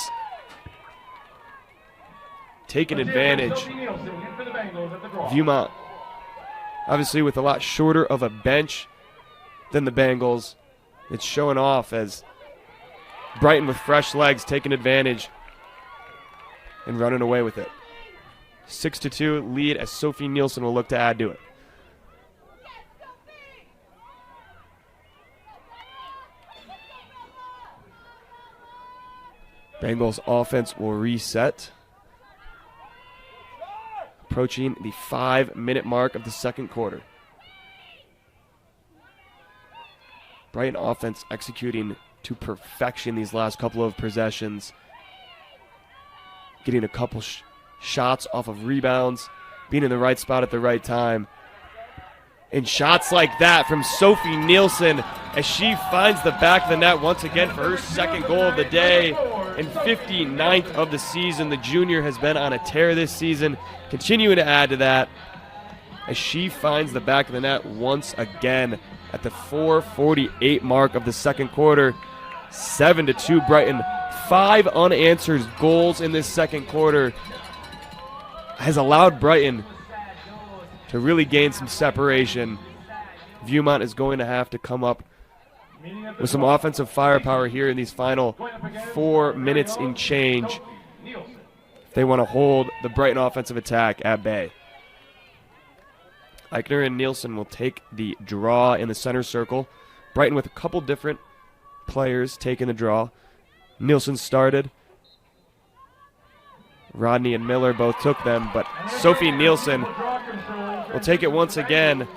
S3: Taking advantage. Viewmont, obviously with a lot shorter of a bench than the Bengals. It's showing off as Brighton with fresh legs taking advantage and running away with it. 6-2 lead as Sophie Nielsen will look to add to it. Bengals offense will reset. Approaching the 5-minute mark of the second quarter. Brighton offense executing to perfection these last couple of possessions. Getting a couple shots off of rebounds, being in the right spot at the right time. And shots like that from Sophie Nielsen as she finds the back of the net once again for her second goal of the day and 59th of the season. The junior has been on a tear this season, continuing to add to that as she finds the back of the net once again at the 4:48 mark of the second quarter. 7-2 Brighton. 5 unanswered goals in this second quarter has allowed Brighton to really gain some separation. Viewmont is going to have to come up with some offensive firepower here in these final 4 minutes in change if they want to hold the Brighton offensive attack at bay. Eichner and Nielsen will take the draw in the center circle. Brighton with a couple different players taking the draw. Nielsen started. Rodney and Miller both took them, but Sophie Nielsen will take it once again,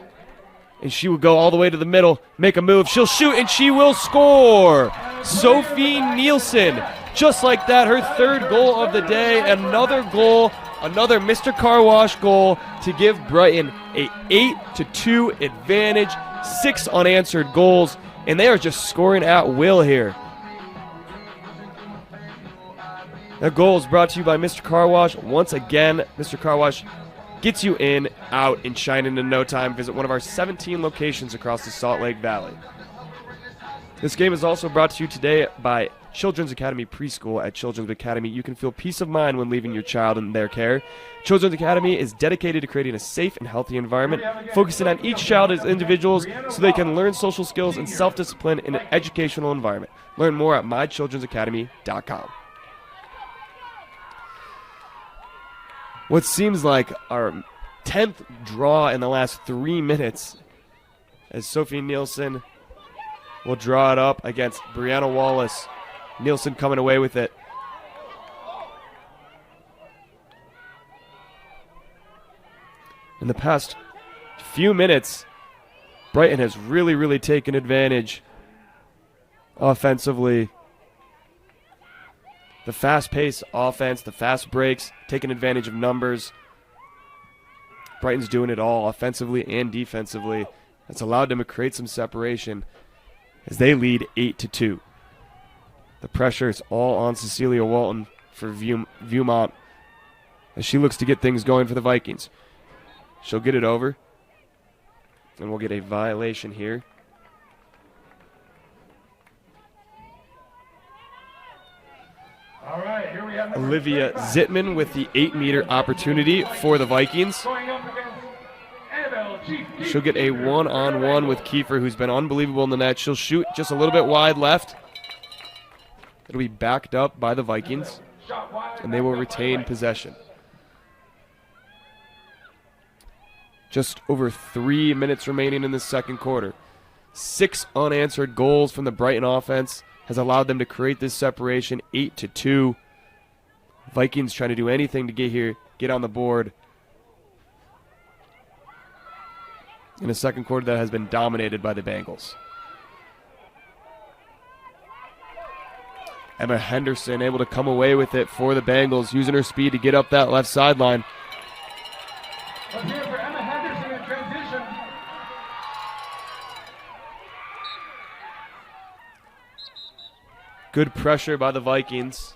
S3: and she will go all the way to the middle, make a move. She'll shoot, and she will score. Sophie Nielsen, just like that, her third goal of the day. Another goal, another Mr. Car Wash goal to give Brighton a 8-2 advantage. 6 unanswered goals, and they are just scoring at will here. That goal is brought to you by Mr. Car Wash. Once again, Mr. Car Wash gets you in, out, and shining in no time. Visit one of our 17 locations across the Salt Lake Valley. This game is also brought to you today by Children's Academy Preschool. At Children's Academy, you can feel peace of mind when leaving your child in their care. Children's Academy is dedicated to creating a safe and healthy environment, focusing on each child as individuals so they can learn social skills and self-discipline in an educational environment. Learn more at mychildrensacademy.com. What seems like our 10th draw in the last 3 minutes as Sophie Nielsen will draw it up against Brianna Wallace. Nielsen coming away with it. In the past few minutes, Brighton has really taken advantage offensively. The fast-paced offense, the fast breaks, taking advantage of numbers. Brighton's doing it all offensively and defensively. That's allowed them to create some separation as they lead 8-2. The pressure is all on Cecilia Walton for Viewmont as she looks to get things going for the Vikings. She'll get it over, and we'll get a violation here.
S1: All right, here we have
S3: Olivia Zittman with the 8-meter opportunity for the Vikings. She'll get a one-on-one with Kiefer, who's been unbelievable in the net. She'll shoot just a little bit wide left. It'll be backed up by the Vikings, and they will retain possession. Just over 3 minutes remaining in the second quarter. 6 unanswered goals from the Brighton offense has allowed them to create this separation, 8-2. Vikings trying to do anything to get here, get on the board. In a second quarter that has been dominated by the Bengals. Emma Henderson able to come away with it for the Bengals, using her speed to get up that left sideline.
S1: Let's hear it for Emma Henderson in transition.
S3: Good pressure by the Vikings.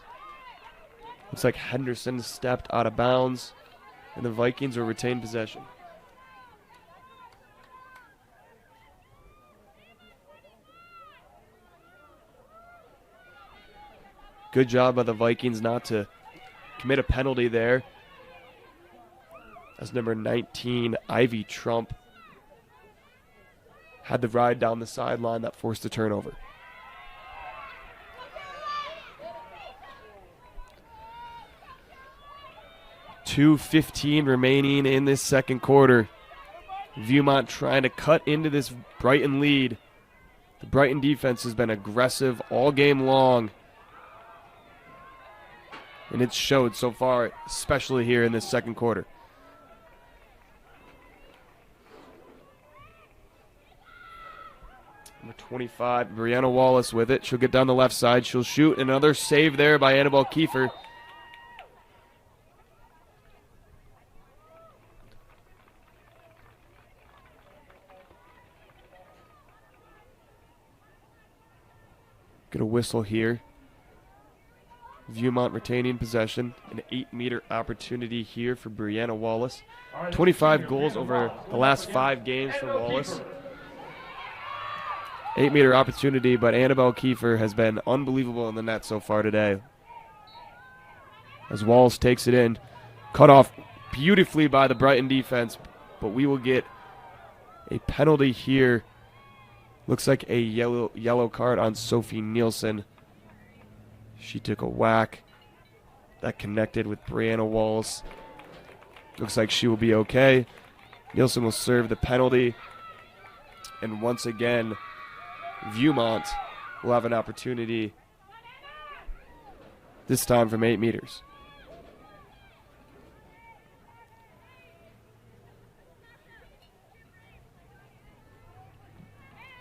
S3: Looks like Henderson stepped out of bounds, and the Vikings will retain possession. Good job by the Vikings not to commit a penalty there. As number 19, Ivy Trump, had the ride down the sideline that forced the turnover. .2:15 remaining in this second quarter. Viewmont trying to cut into this Brighton lead. The Brighton defense has been aggressive all game long. And it's showed so far, especially here in this second quarter. Number 25, Brianna Wallace with it. She'll get down the left side. She'll shoot. Another save there by Annabelle Kiefer. Get a whistle here. Viewmont retaining possession. An 8-meter opportunity here for Brianna Wallace. 25 goals over the last 5 games for Wallace. 8-meter opportunity, but Annabelle Kiefer has been unbelievable in the net so far today. As Wallace takes it in. Cut off beautifully by the Brighton defense, but we will get a penalty here. Looks like a yellow card on Sophie Nielsen. She took a whack. That connected with Brianna Wallace. Looks like she will be okay. Nielsen will serve the penalty. And once again, Viewmont will have an opportunity, this time from 8 meters.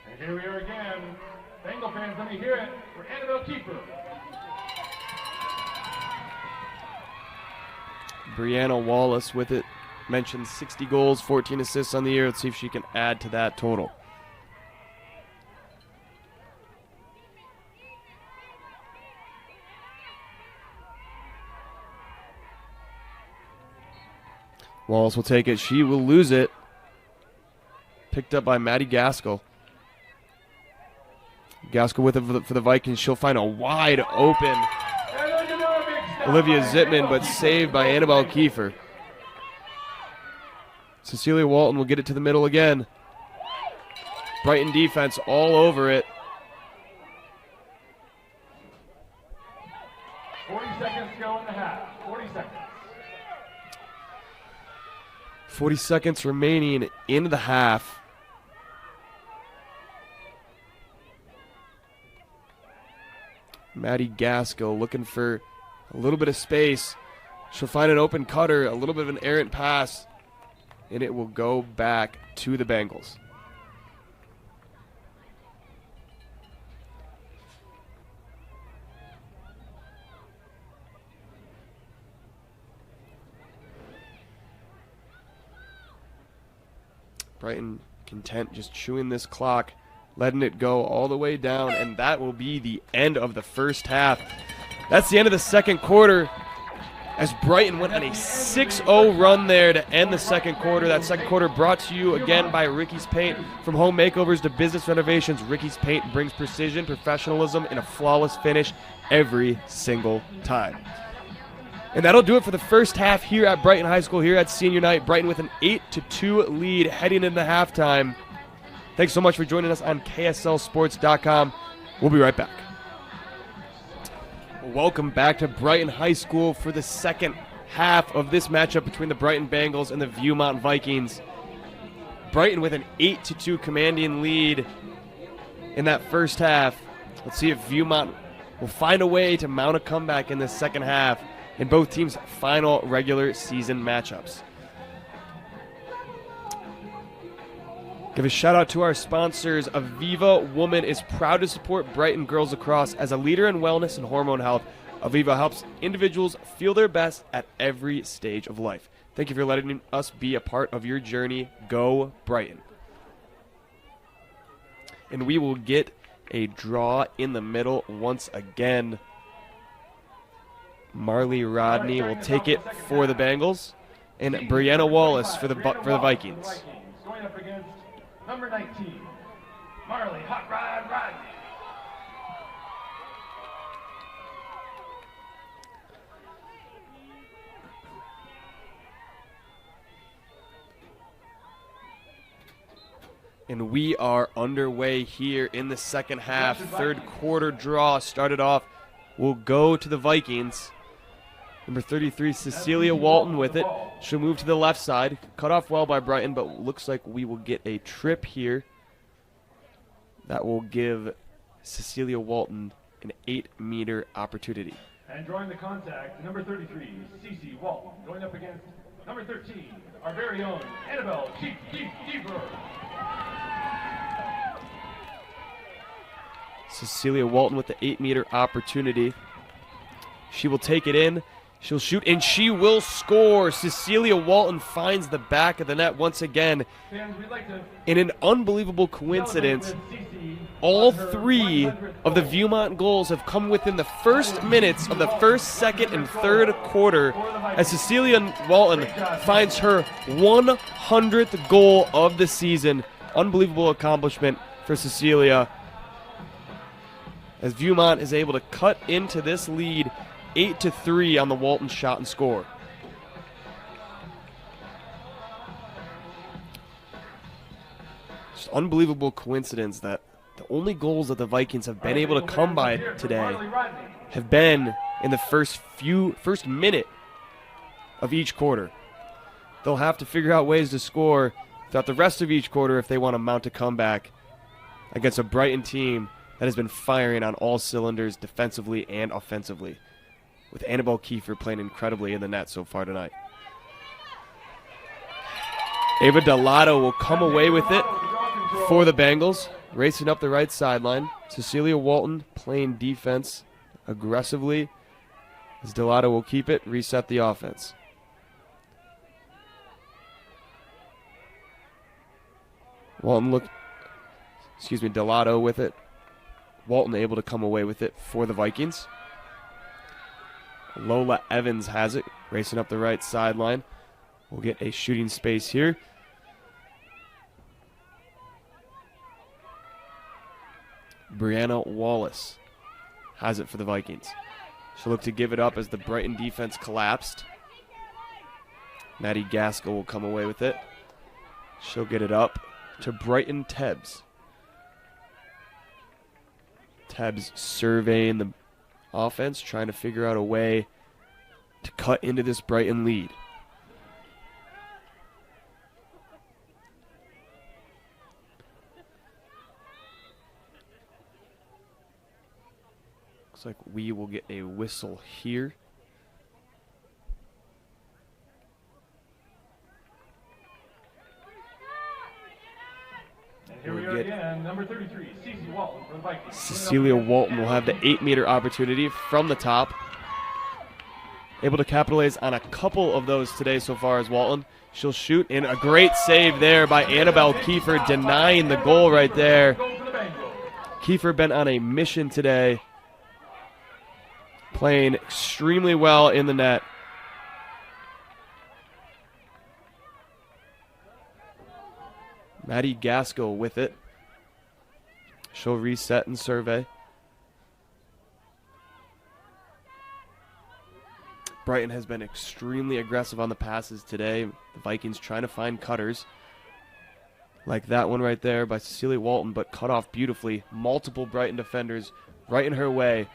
S1: And here we are again. Bengal fans, let me hear it for Annabelle Kiefer.
S3: Brianna Wallace with it. Mentioned 60 goals, 14 assists on the year. Let's see if she can add to that total. Wallace will take it. She will lose it. Picked up by Maddie Gaskell. Gaskell with it for the Vikings. She'll find a wide open Olivia Zittman, but saved by Annabelle Kiefer. Cecilia Walton will get it to the middle again. Brighton defense all over it.
S1: 40 seconds to go in the half. 40 seconds.
S3: 40 seconds remaining in the half. Maddie Gaskell looking for a little bit of space. She'll find an open cutter, a little bit of an errant pass, and it will go back to the Bengals. Brighton content just chewing this clock, letting it go all the way down, and that will be the end of the first half. That's the end of the second quarter as Brighton went on a 6-0 run there to end the second quarter. That second quarter brought to you again by Ricky's Paint. From home makeovers to business renovations, Ricky's Paint brings precision, professionalism, and a flawless finish every single time. And that'll do it for the first half here at Brighton High School, here at Senior Night. Brighton with an 8-2 lead heading into halftime. Thanks so much for joining us on KSLSports.com. We'll be right back. Welcome back to Brighton High School for the second half of this matchup between the Brighton Bengals and the Viewmont Vikings. Brighton with an 8-2 commanding lead in that first half. Let's see if Viewmont will find a way to mount a comeback in the second half in both teams' final regular season matchups. Give a shout out to our sponsors. Aviva Woman is proud to support Brighton Girls Lacrosse as a leader in wellness and hormone health. Aviva helps individuals feel their best at every stage of life. Thank you for letting us be a part of your journey. Go Brighton. And we will get a draw in the middle once again. Marley Rodney will take it for the Bengals, and Brianna Wallace for the Vikings.
S1: Going up against number 19, Marley Hot Rod Rodney.
S3: And we are underway here in the second half. Third quarter draw started off. Will go to the Vikings. Number 33, Cecilia Walton with it. She'll move to the left side. Cut off well by Brighton, but looks like we will get a trip here. That will give Cecilia Walton an 8-meter opportunity.
S1: And drawing the contact, number 33, Cece Walton, going up against number 13, our very own Annabelle Kiefer.
S3: Cecilia Walton with the 8-meter opportunity. She will take it in. She'll shoot, and she will score. Cecilia Walton finds the back of the net once again. In an unbelievable coincidence, all three of the Viewmont goals have come within the first minutes of the first, second, and third quarter as Cecilia Walton finds her 100th goal of the season. Unbelievable accomplishment for Cecilia, as Viewmont is able to cut into this lead 8-3 on the Walton shot and score. Just unbelievable coincidence that the only goals that the Vikings have been able to come by today have been in the first minute of each quarter. They'll have to figure out ways to score throughout the rest of each quarter if they want to mount a comeback against a Brighton team that has been firing on all cylinders defensively and offensively, with Annabelle Kiefer playing incredibly in the net so far tonight. Ava Delato will come away with it for the Bengals, racing up the right sideline. Cecilia Walton playing defense aggressively, as Delato will keep it, reset the offense. Delato with it. Walton able to come away with it for the Vikings. Lola Evans has it, racing up the right sideline. We'll get a shooting space here. Brianna Wallace has it for the Vikings. She'll look to give it up as the Brighton defense collapsed. Maddie Gaskell will come away with it. She'll get it up to Brighton Tebbs. Tebbs surveying the offense, trying to figure out a way to cut into this Brighton lead. Looks like we will get a whistle here.
S1: Here we are again, number 33, Cece Walton for the Vikings.
S3: Cecilia Walton will have the 8-meter opportunity from the top. Able to capitalize on a couple of those today so far as Walton. She'll shoot, and a great save there by Annabelle Kiefer, denying the goal right there. Kiefer been on a mission today, playing extremely well in the net. Maddie Gaskell with it. She'll reset and survey. Brighton has been extremely aggressive on the passes today. The Vikings trying to find cutters. Like that one right there by Cecilia Walton, but cut off beautifully. Multiple Brighton defenders right in her way.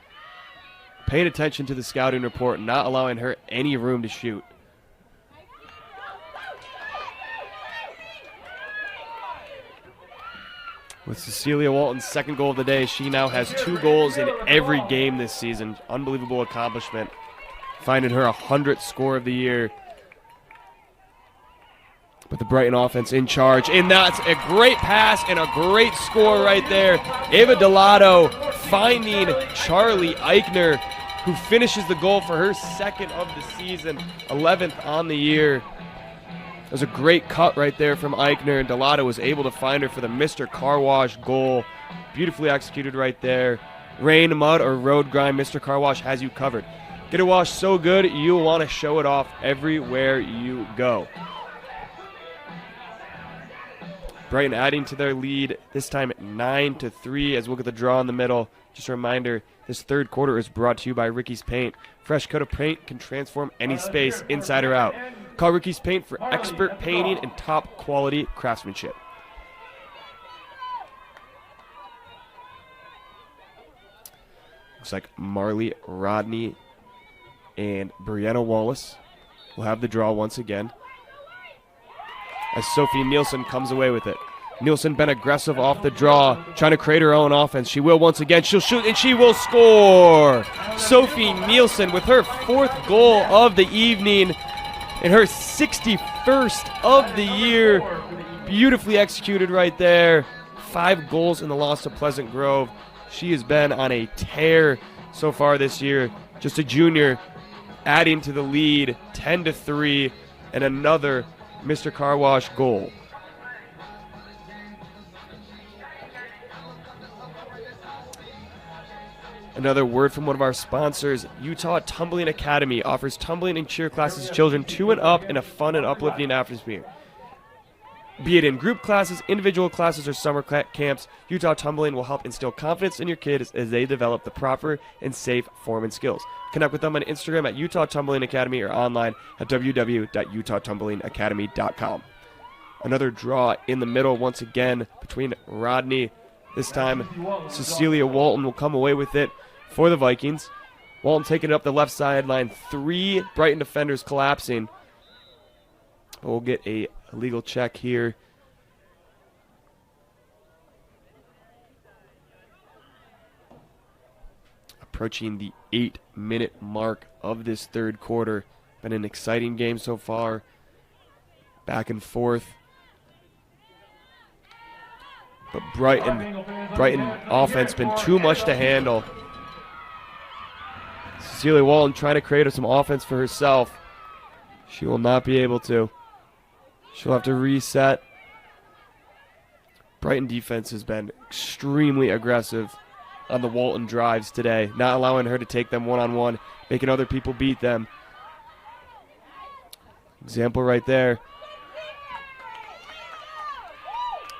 S3: Paying attention to the scouting report, not allowing her any room to shoot. With Cecilia Walton's second goal of the day, she now has 2 goals in every game this season. Unbelievable accomplishment. Finding her 100th score of the year. But the Brighton offense in charge. And that's a great pass and a great score right there. Ava Delato finding Charlie Eichner, who finishes the goal for her 2nd of the season, 11th on the year. There's a great cut right there from Eichner, and Delato was able to find her for the Mr. Car Wash goal. Beautifully executed right there. Rain, mud, or road grind, Mr. Car Wash has you covered. Get a wash so good, you'll want to show it off everywhere you go. Brighton adding to their lead, this time 9-3 as we'll get the draw in the middle. Just a reminder, this third quarter is brought to you by Ricky's Paint. Fresh coat of paint can transform any space, inside or out. Call Ricky's Paint for expert painting and top quality craftsmanship. Looks like Marley Rodney and Brianna Wallace will have the draw once again, as Sophie Nielsen comes away with it. Nielsen been aggressive off the draw, trying to create her own offense. She will once again. She'll shoot, and she will score. Sophie Nielsen with her 4th goal of the evening and her 61st of the year. Beautifully executed right there. 5 goals in the loss to Pleasant Grove. She has been on a tear so far this year. Just a junior, adding to the lead, 10-3, and another Mr. Car Wash goal. Another word from one of our sponsors. Utah Tumbling Academy offers tumbling and cheer classes to children 2 and up in a fun and uplifting atmosphere. Be it in group classes, individual classes, or summer camps, Utah Tumbling will help instill confidence in your kids as they develop the proper and safe form and skills. Connect with them on Instagram at Utah Tumbling Academy or online at www.utahtumblingacademy.com. Another draw in the middle once again between Rodney. This time, Cecilia Walton will come away with it for the Vikings. Walton taking it up the left sideline. 3 Brighton defenders collapsing. We'll get a legal check here. Approaching the 8-minute mark of this third quarter. Been an exciting game so far. Back and forth. But Brighton offense been too much to handle. Cecilia Walton trying to create some offense for herself. She will not be able to. She'll have to reset. Brighton defense has been extremely aggressive on the Walton drives today, not allowing her to take them one-on-one, making other people beat them. Example right there.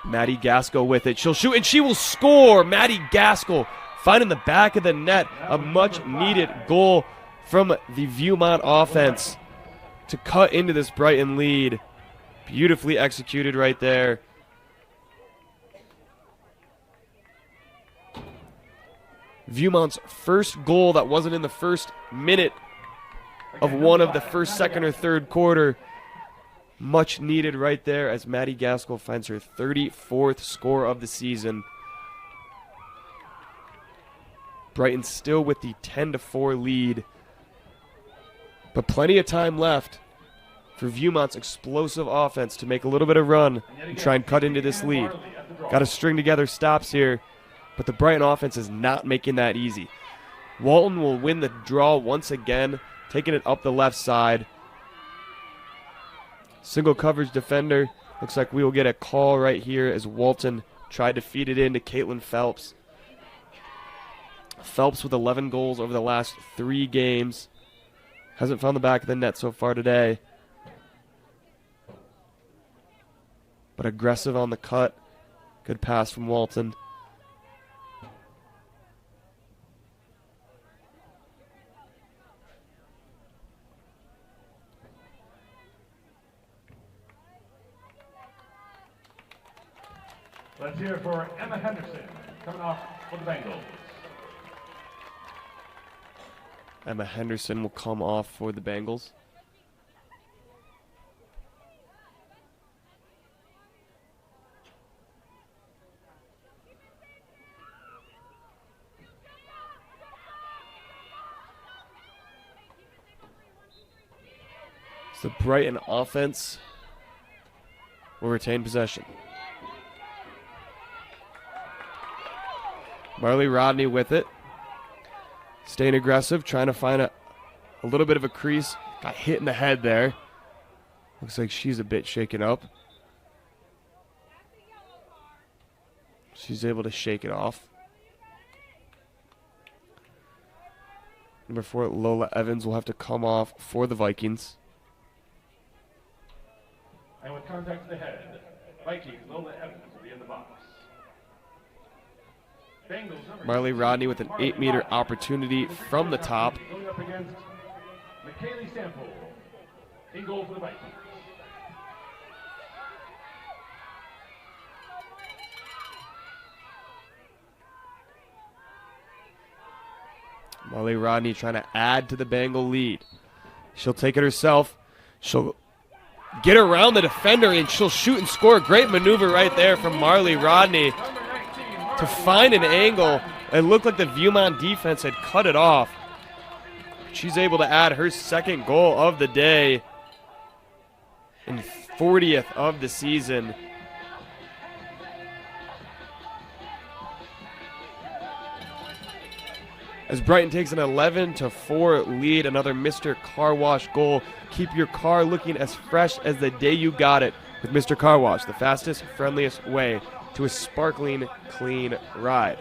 S3: Maddie Gaskell with it. She'll shoot, and she will score. Maddie Gaskell finding the back of the net. A much-needed goal from the Viewmont offense to cut into this Brighton lead. Beautifully executed right there. Viewmont's first goal that wasn't in the first minute of one of the first, second, or third quarter. Much needed right there as Maddie Gaskell finds her 34th score of the season. Brighton still with the 10-4 lead. But plenty of time left for Viewmont's explosive offense to make a little bit of run and try and cut into this lead. Got to string together stops here, but the Brighton offense is not making that easy. Walton will win the draw once again, taking it up the left side. Single coverage defender. Looks like we will get a call right here as Walton tried to feed it in to Caitlin Phelps. Phelps with 11 goals over the last 3 games. Hasn't found the back of the net so far today. But aggressive on the cut. Good pass from Walton.
S1: Let's hear it for Emma Henderson, coming off for the Bengals.
S3: Emma Henderson will come off for the Bengals. So the Brighton offense will retain possession. Marley Rodney with it. Staying aggressive, trying to find a little bit of a crease. Got hit in the head there. Looks like she's a bit shaken up. She's able to shake it off. Number 4, Lola Evans will have to come off for the Vikings.
S1: And with contact to the head, Vikings, Lola Evans will be in the box. Bengals,
S3: Marley Rodney with an 8-meter opportunity from the top.
S1: Going up against McKaylee Sample. In goal for the Vikings.
S3: Marley Rodney trying to add to the Bengal lead. She'll take it herself. She'll get around the defender and she'll shoot and score. Great maneuver right there from Marley Rodney to find an angle. It looked like the Viewmont defense had cut it off. She's able to add her second goal of the day and 40th of the season. As Brighton takes an 11-4 lead, another Mr. Car Wash goal. Keep your car looking as fresh as the day you got it with Mr. Car Wash, the fastest, friendliest way to a sparkling, clean ride.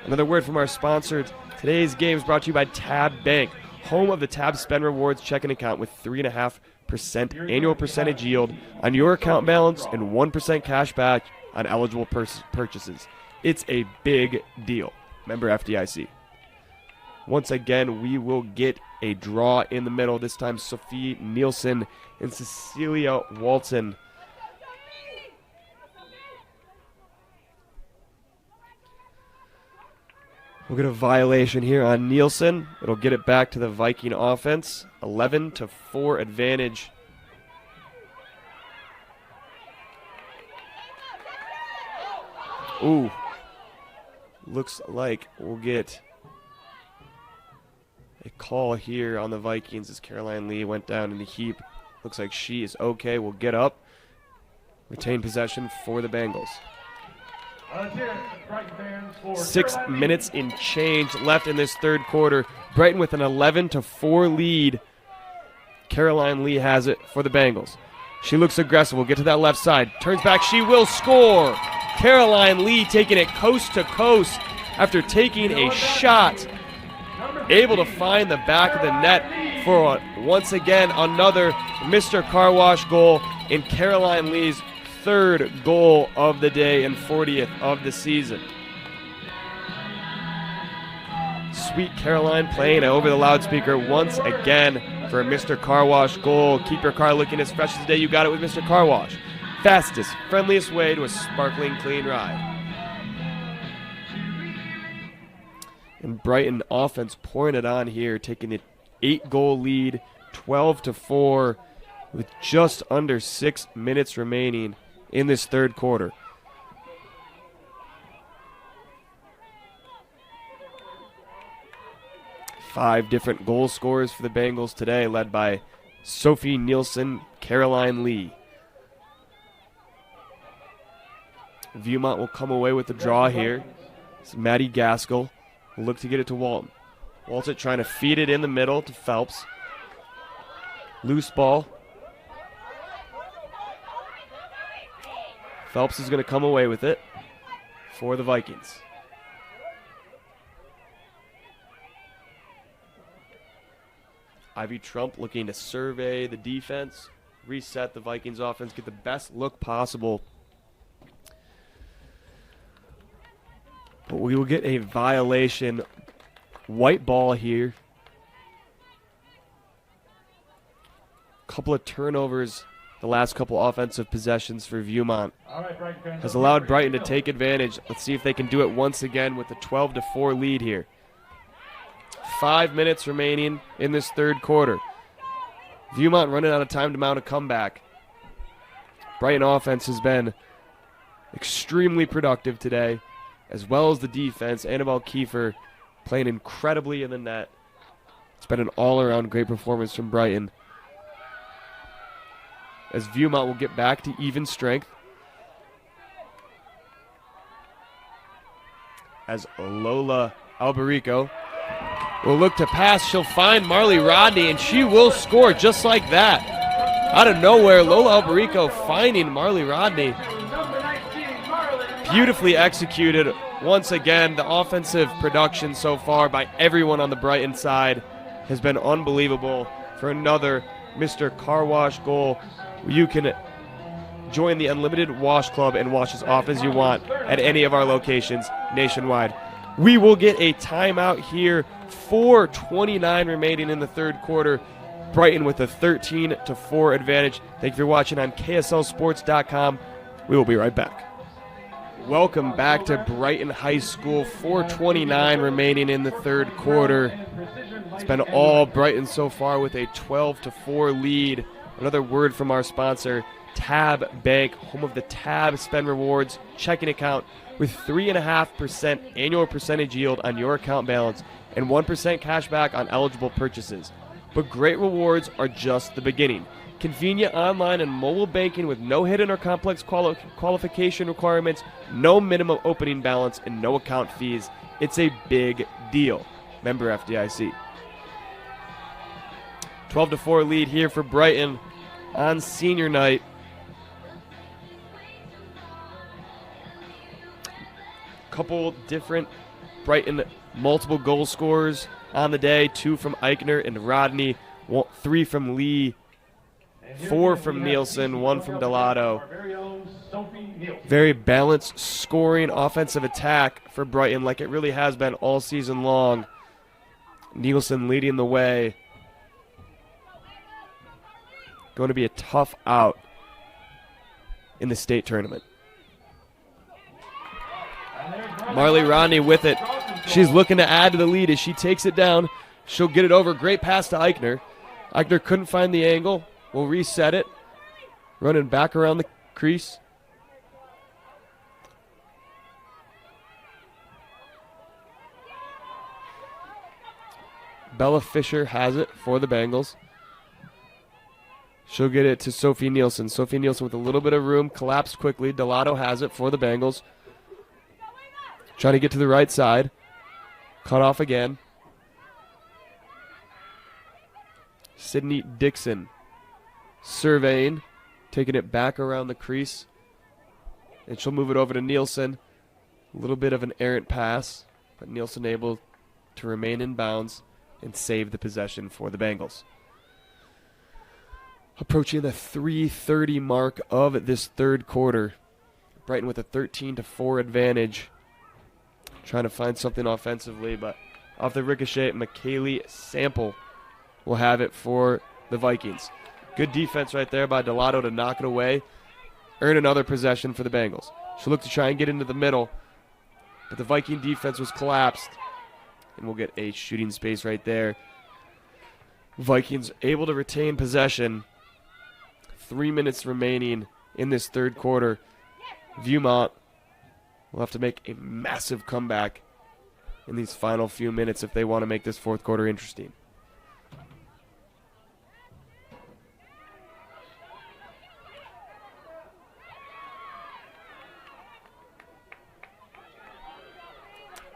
S3: Another word from our sponsor. Today's game is brought to you by Tab Bank, home of the Tab Spend Rewards checking account with 3.5% annual percentage yield on your account balance and 1% cash back on eligible purchases. It's a big deal. Member FDIC. Once again, we will get a draw in the middle. This time, Sophie Nielsen and Cecilia Walton. We'll get a violation here on Nielsen. It'll get it back to the Viking offense. 11-4 advantage. Ooh. Looks like we'll get a call here on the Vikings as Caroline Lee went down in the heap. Looks like she is okay. We'll get up. Retain possession for the Bengals. 6 minutes in change left in this third quarter. Brighton with an 11-4 lead. Caroline Lee has it for the Bengals. She looks aggressive. We'll get to that left side. Turns back. She will score. Caroline Lee taking it coast to coast after taking a shot. Able to find the back of the net for, once again, another Mr. Car Wash goal in Caroline Lee's third goal of the day and 40th of the season. Sweet Caroline playing over the loudspeaker once again for a Mr. Car Wash goal. Keep your car looking as fresh as the day you got it with Mr. Car Wash. Fastest, friendliest way to a sparkling, clean ride. And Brighton offense pouring it on here, taking the 8-goal lead, 12-4, with just under 6 minutes remaining in this third quarter. Five different goal scorers for the Bengals today, led by Sophie Nielsen, Caroline Lee. Viewmont will come away with the draw here. It's Maddie Gaskell will look to get it to Walton. Walton trying to feed it in the middle to Phelps. Loose ball. Phelps is going to come away with it for the Vikings. Ivy Trump looking to survey the defense, reset the Vikings offense, get the best look possible. But we will get a violation. White ball here. Couple of turnovers the last couple offensive possessions for Viewmont. Has allowed Brighton to take advantage. Let's see if they can do it once again with a 12-4 lead here. 5 minutes remaining in this third quarter. Viewmont running out of time to mount a comeback. Brighton offense has been extremely productive today, as well as the defense. Annabelle Kiefer playing incredibly in the net. It's been an all-around great performance from Brighton. as Viewmont will get back to even strength. As Lola Alberico will look to pass. She'll find Marley Rodney, and she will score just like that. Out of nowhere, Lola Alberico finding Marley Rodney. Beautifully executed. Once again, the offensive production so far by everyone on the Brighton side has been unbelievable. For another Mr. Car Wash goal, you can join the Unlimited Wash Club and wash as often as you want at any of our locations nationwide. We will get a timeout here. 4:29 remaining in the third quarter. Brighton with a 13-4 advantage. Thank you for watching on KSLSports.com. We will be right back. Welcome back to Brighton High School. 4:29 remaining in the third quarter. It's been all Brighton so far with a 12-4 lead. Another word from our sponsor, Tab Bank, home of the Tab Spend Rewards checking account with 3.5% annual percentage yield on your account balance and 1% cash back on eligible purchases. But great rewards are just the beginning. Convenient online and mobile banking with no hidden or complex qualification requirements, no minimum opening balance, and no account fees. It's a big deal. Member FDIC. 12-4 lead here for Brighton on senior night. Couple different Brighton multiple goal scorers on the day. 2 from Eichner and Rodney, 3 from Lee, 4 from Nielsen, 1 from Delato. Very balanced scoring offensive attack for Brighton like it really has been all season long. Nielsen leading the way. Going to be a tough out in the state tournament. Marley Rodney with it. She's looking to add to the lead as she takes it down. She'll get it over. Great pass to Eichner. Eichner couldn't find the angle. We'll reset it. Running back around the crease. Bella Fisher has it for the Bengals. She'll get it to Sophie Nielsen. Sophie Nielsen with a little bit of room. Collapsed quickly. Delato has it for the Bengals. Trying to get to the right side. Cut off again. Sydney Dixon surveying. Taking it back around the crease. And she'll move it over to Nielsen. A little bit of an errant pass. But Nielsen able to remain in bounds and save the possession for the Bengals. Approaching the 3:30 mark of this third quarter. Brighton with a 13-4 advantage. Trying to find something offensively, but off the ricochet, McKaylee Sample will have it for the Vikings. Good defense right there by Delato to knock it away. Earn another possession for the Bengals. She'll look to try and get into the middle, but the Viking defense was collapsed, and we'll get a shooting space right there. Vikings able to retain possession. 3 minutes remaining in this third quarter. Viewmont will have to make a massive comeback in these final few minutes if they want to make this fourth quarter interesting.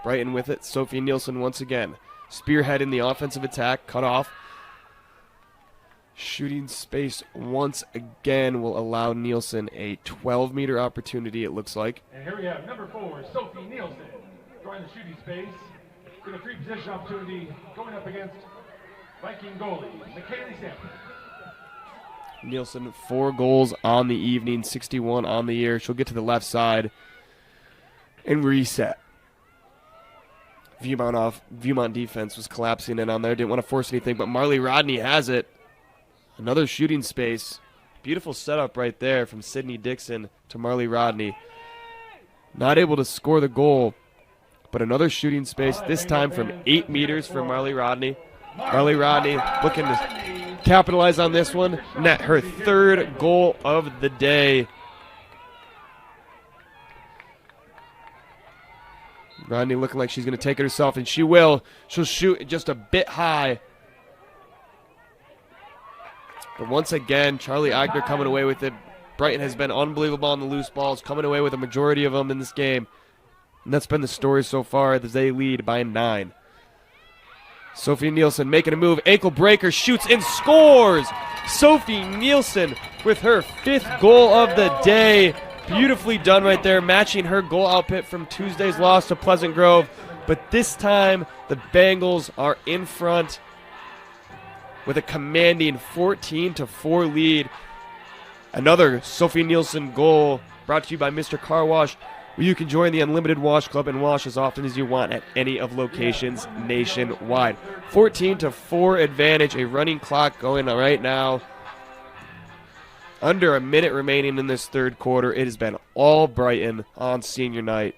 S3: Brighton with it. Sophie Nielsen once again. Spearhead in the offensive attack. Cut off. Shooting space once again will allow Nielsen a 12-meter opportunity, it looks like.
S1: And here we have number 4, Sophie Nielsen, drawing the shooting space. With a free possession opportunity going up against Viking goalie, McKaylee Sample.
S3: Nielsen, 4 goals on the evening, 61 on the year. She'll get to the left side and reset. Viewmont defense was collapsing in on there. Didn't want to force anything, but Marley Rodney has it. Another shooting space. Beautiful setup right there from Sydney Dixon to Marley Rodney. Not able to score the goal, but another shooting space, this time from 8 meters for Marley Rodney. Marley Rodney looking to capitalize on this one. Net her 3rd goal of the day. Rodney looking like she's going to take it herself, and she will. She'll shoot just a bit high. But once again, Charlie Agner coming away with it. Brighton has been unbelievable on the loose balls, coming away with a majority of them in this game. And that's been the story so far as they lead by 9. Sophie Nielsen making a move. Ankle breaker, shoots and scores! Sophie Nielsen with her 5th goal of the day. Beautifully done right there, matching her goal output from Tuesday's loss to Pleasant Grove. But this time, the Bengals are in front with a commanding 14-4 lead. Another Sophie Nielsen goal brought to you by Mr. Car Wash, where you can join the Unlimited Wash Club and wash as often as you want at any of locations nationwide. 14-4 advantage, a running clock going right now. Under a minute remaining in this third quarter. It has been all Brighton on senior night.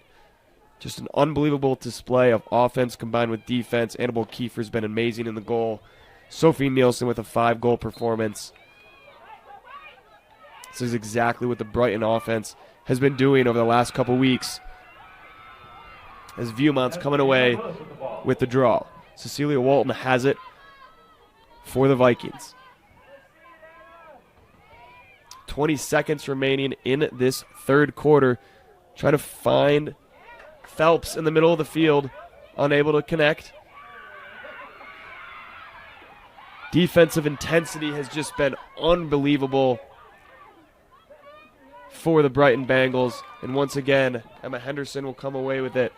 S3: Just an unbelievable display of offense combined with defense. Annabelle Kiefer's been amazing in the goal. Sophie Nielsen with a 5-goal performance. This is exactly what the Brighton offense has been doing over the last couple weeks, as Viewmont's coming away with the draw. Cecilia Walton has it for the Vikings. 20 seconds remaining in this third quarter. Try to find Phelps in the middle of the field, unable to connect. Defensive intensity has just been unbelievable for the Brighton Bengals. And once again, Emma Henderson will come away with it.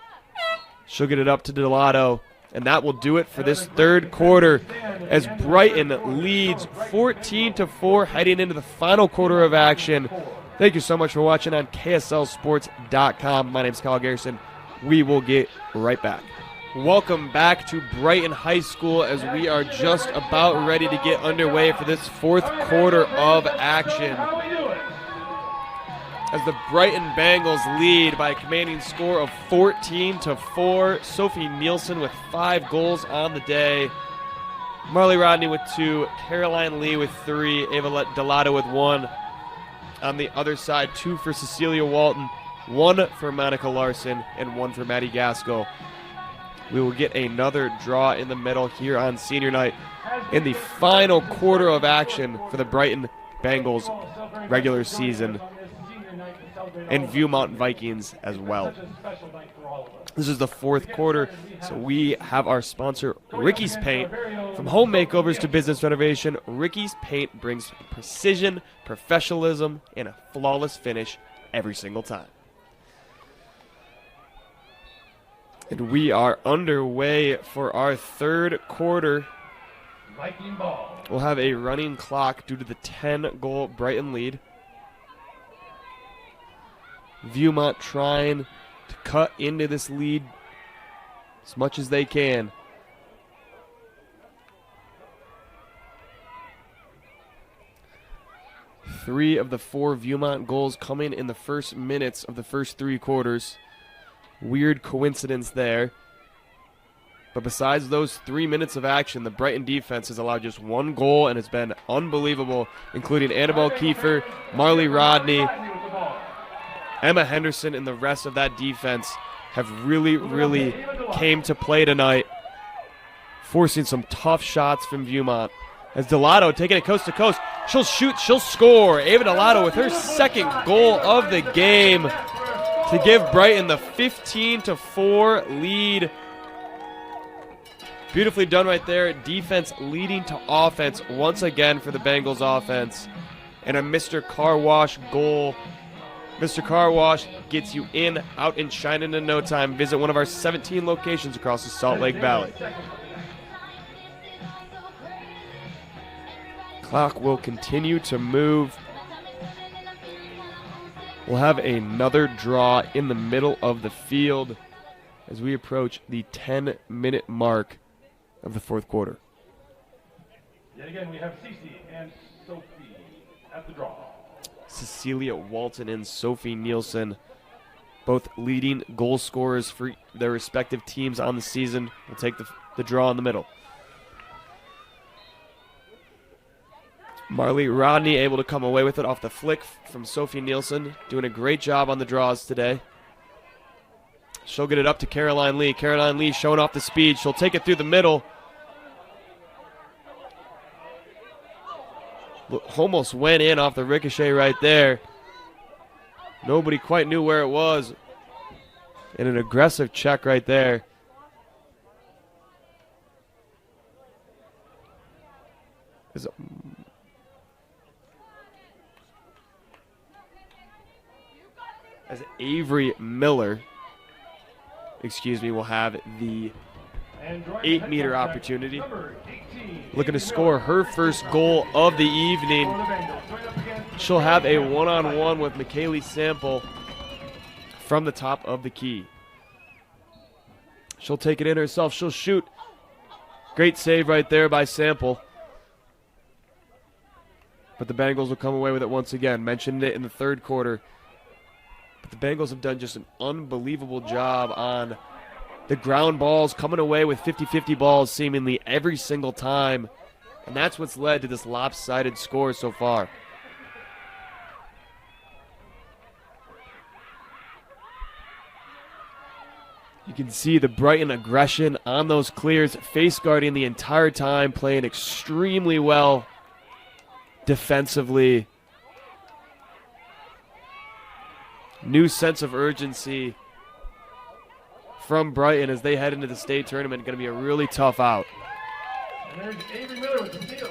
S3: She'll get it up to Delato. And that will do it for this third quarter as Brighton leads 14-4 heading into the final quarter of action. Thank you so much for watching on KSLSports.com. My name is Kyle Garrison. We will get right back. Welcome back to Brighton High School as we are just about ready to get underway for this fourth quarter of action. As the Brighton Bengals lead by a commanding score of 14-4. Sophie Nielsen with 5 goals on the day. Marley Rodney with 2. Caroline Lee with 3. Ava Delato with 1. On the other side, 2 for Cecilia Walton, 1 for Monica Larson, and 1 for Maddie Gaskell. We will get another draw in the middle here on senior night in the final quarter of action for the Brighton Bengals regular season, and Viewmont Vikings as well. This is the fourth quarter, so we have our sponsor, Ricky's Paint. From home makeovers to business renovation, Ricky's Paint brings precision, professionalism, and a flawless finish every single time. And we are underway for our third quarter. We'll have a running clock due to the 10-goal Brighton lead. Viewmont trying to cut into this lead as much as they can. Three of the 4 Viewmont goals coming in the first minutes of the first 3 quarters. Weird coincidence there. But besides those 3 minutes of action, the Brighton defense has allowed just 1 goal and has been unbelievable, including Annabelle Kiefer, Marley Rodney, Emma Henderson, and the rest of that defense have really came to play tonight, forcing some tough shots from Viewmont. As Delato taking it coast to coast, she'll shoot, she'll score. Ava Delato with her second goal of the game to give Brighton the 15-4 lead. Beautifully done right there. Defense leading to offense once again for the Bengals offense. And a Mr. Car Wash goal. Mr. Car Wash gets you in, out, and shining in no time. Visit one of our 17 locations across the Salt Lake Valley. Clock will continue to move. We'll have another draw in the middle of the field as we approach the 10-minute mark of the fourth quarter.
S1: Yet again, we have Cece and Sophie at the draw.
S3: Cecilia Walton and Sophie Nielsen, both leading goal scorers for their respective teams on the season, will take the draw in the middle. Marley Rodney able to come away with it off the flick from Sophie Nielsen, doing a great job on the draws today. She'll get it up to Caroline Lee. Caroline Lee showing off the speed. She'll take it through the middle. Almost went in off the ricochet right there. Nobody quite knew where it was. And an aggressive check right there. As Avery Miller, will have the 8-meter opportunity. Looking to score her first goal of the evening. She'll have a one-on-one with McKaylee Sample from the top of the key. She'll take it in herself. She'll shoot. Great save right there by Sample. But the Bengals will come away with it once again. Mentioned it in the third quarter. But the Bengals have done just an unbelievable job on the ground balls, coming away with 50-50 balls seemingly every single time. And that's what's led to this lopsided score so far. You can see the Brighton aggression on those clears, face guarding the entire time, playing extremely well defensively. New sense of urgency from Brighton as they head into the state tournament. Going to be a really tough out.
S1: And there's Avery Miller with the steal.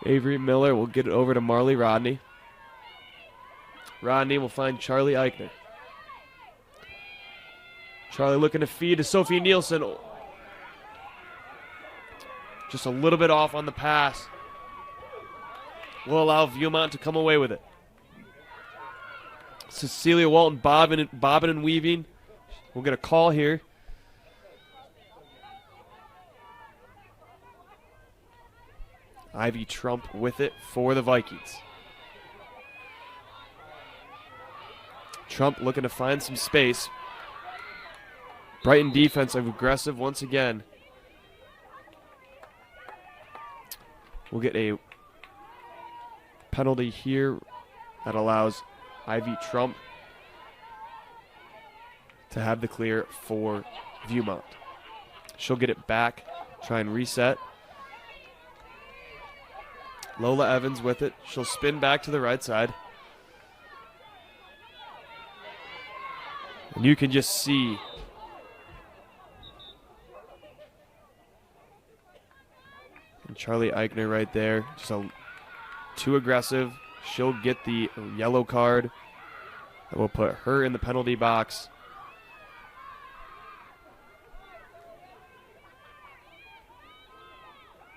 S3: Avery Miller will get it over to Marley Rodney. Rodney will find Charlie Eichner. Charlie looking to feed to Sophie Nielsen. Just a little bit off on the pass. Will allow Viewmont to come away with it. Cecilia Walton bobbing and weaving. We'll get a call here. Ivy Trump with it for the Vikings. Trump looking to find some space. Brighton defense aggressive once again. We'll get a penalty here that allows Ivy Trump to have the clear for Viewmont. She'll get it back, try and reset. Lola Evans with it. She'll spin back to the right side. And you can just see and Charlie Eichner right there. Just too aggressive. She'll get the yellow card. That will put her in the penalty box.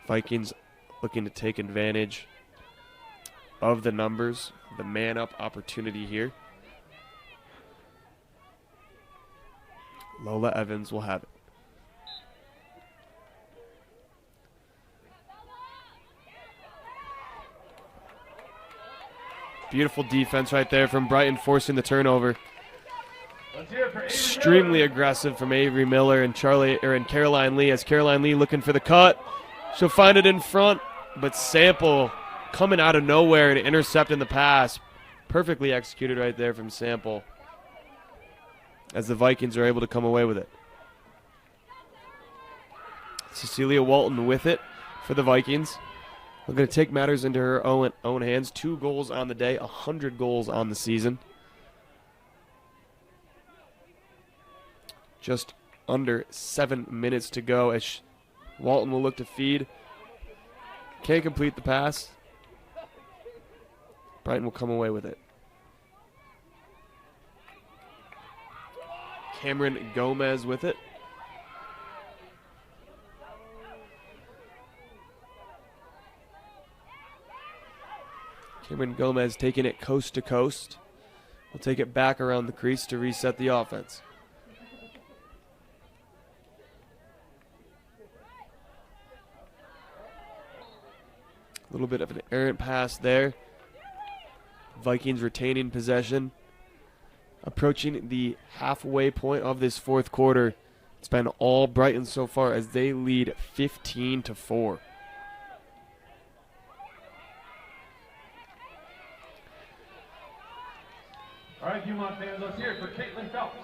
S3: Vikings looking to take advantage of the numbers, the man-up opportunity here. Lola Evans will have it. Beautiful defense right there from Brighton, forcing the turnover. Extremely aggressive from Avery Miller and Caroline Lee, as Caroline Lee looking for the cut. She'll find it in front, but Sample coming out of nowhere and intercepting the pass. Perfectly executed right there from Sample, as the Vikings are able to come away with it. Cecilia Walton with it for the Vikings. We're going to take matters into her own hands. 2 goals on the day, 100 goals on the season. Just under 7 minutes to go as Walton will look to feed. Can't complete the pass. Brighton will come away with it. Cameron Gomez with it. Cameron Gomez taking it coast to coast. We'll take it back around the crease to reset the offense. A little bit of an errant pass there. Vikings retaining possession. Approaching the halfway point of this fourth quarter. It's been all Brighton so far as they lead 15-4.
S1: All right, Viewmont fans, let's hear it for Caitlin Phelps.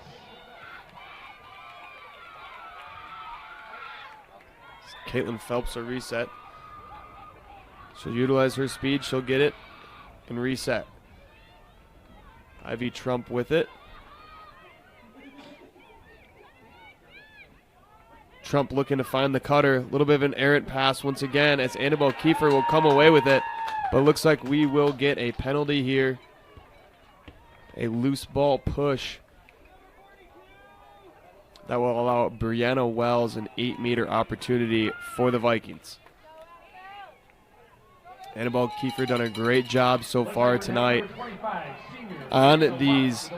S3: Caitlin Phelps will reset. She'll utilize her speed. She'll get it and reset. Ivy Trump with it. Trump looking to find the cutter. A little bit of an errant pass once again as Annabelle Kiefer will come away with it. But it looks like we will get a penalty here. A loose ball push. That will allow Brianna Wells an 8-meter opportunity for the Vikings. Annabelle Kiefer done a great job so far tonight on these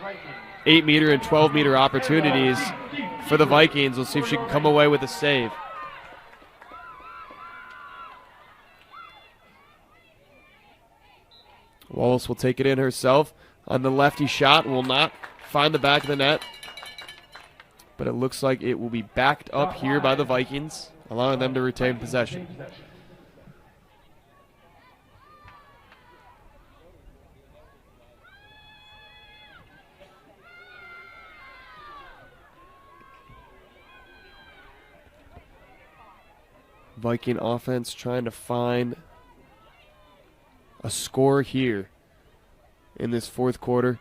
S3: 8-meter and 12-meter opportunities for the Vikings. We'll see if she can come away with a save. Wallace will take it in herself on the lefty shot. Will not find the back of the net. But it looks like it will be backed up here by the Vikings, allowing them to retain possession. Viking offense trying to find a score here in this fourth quarter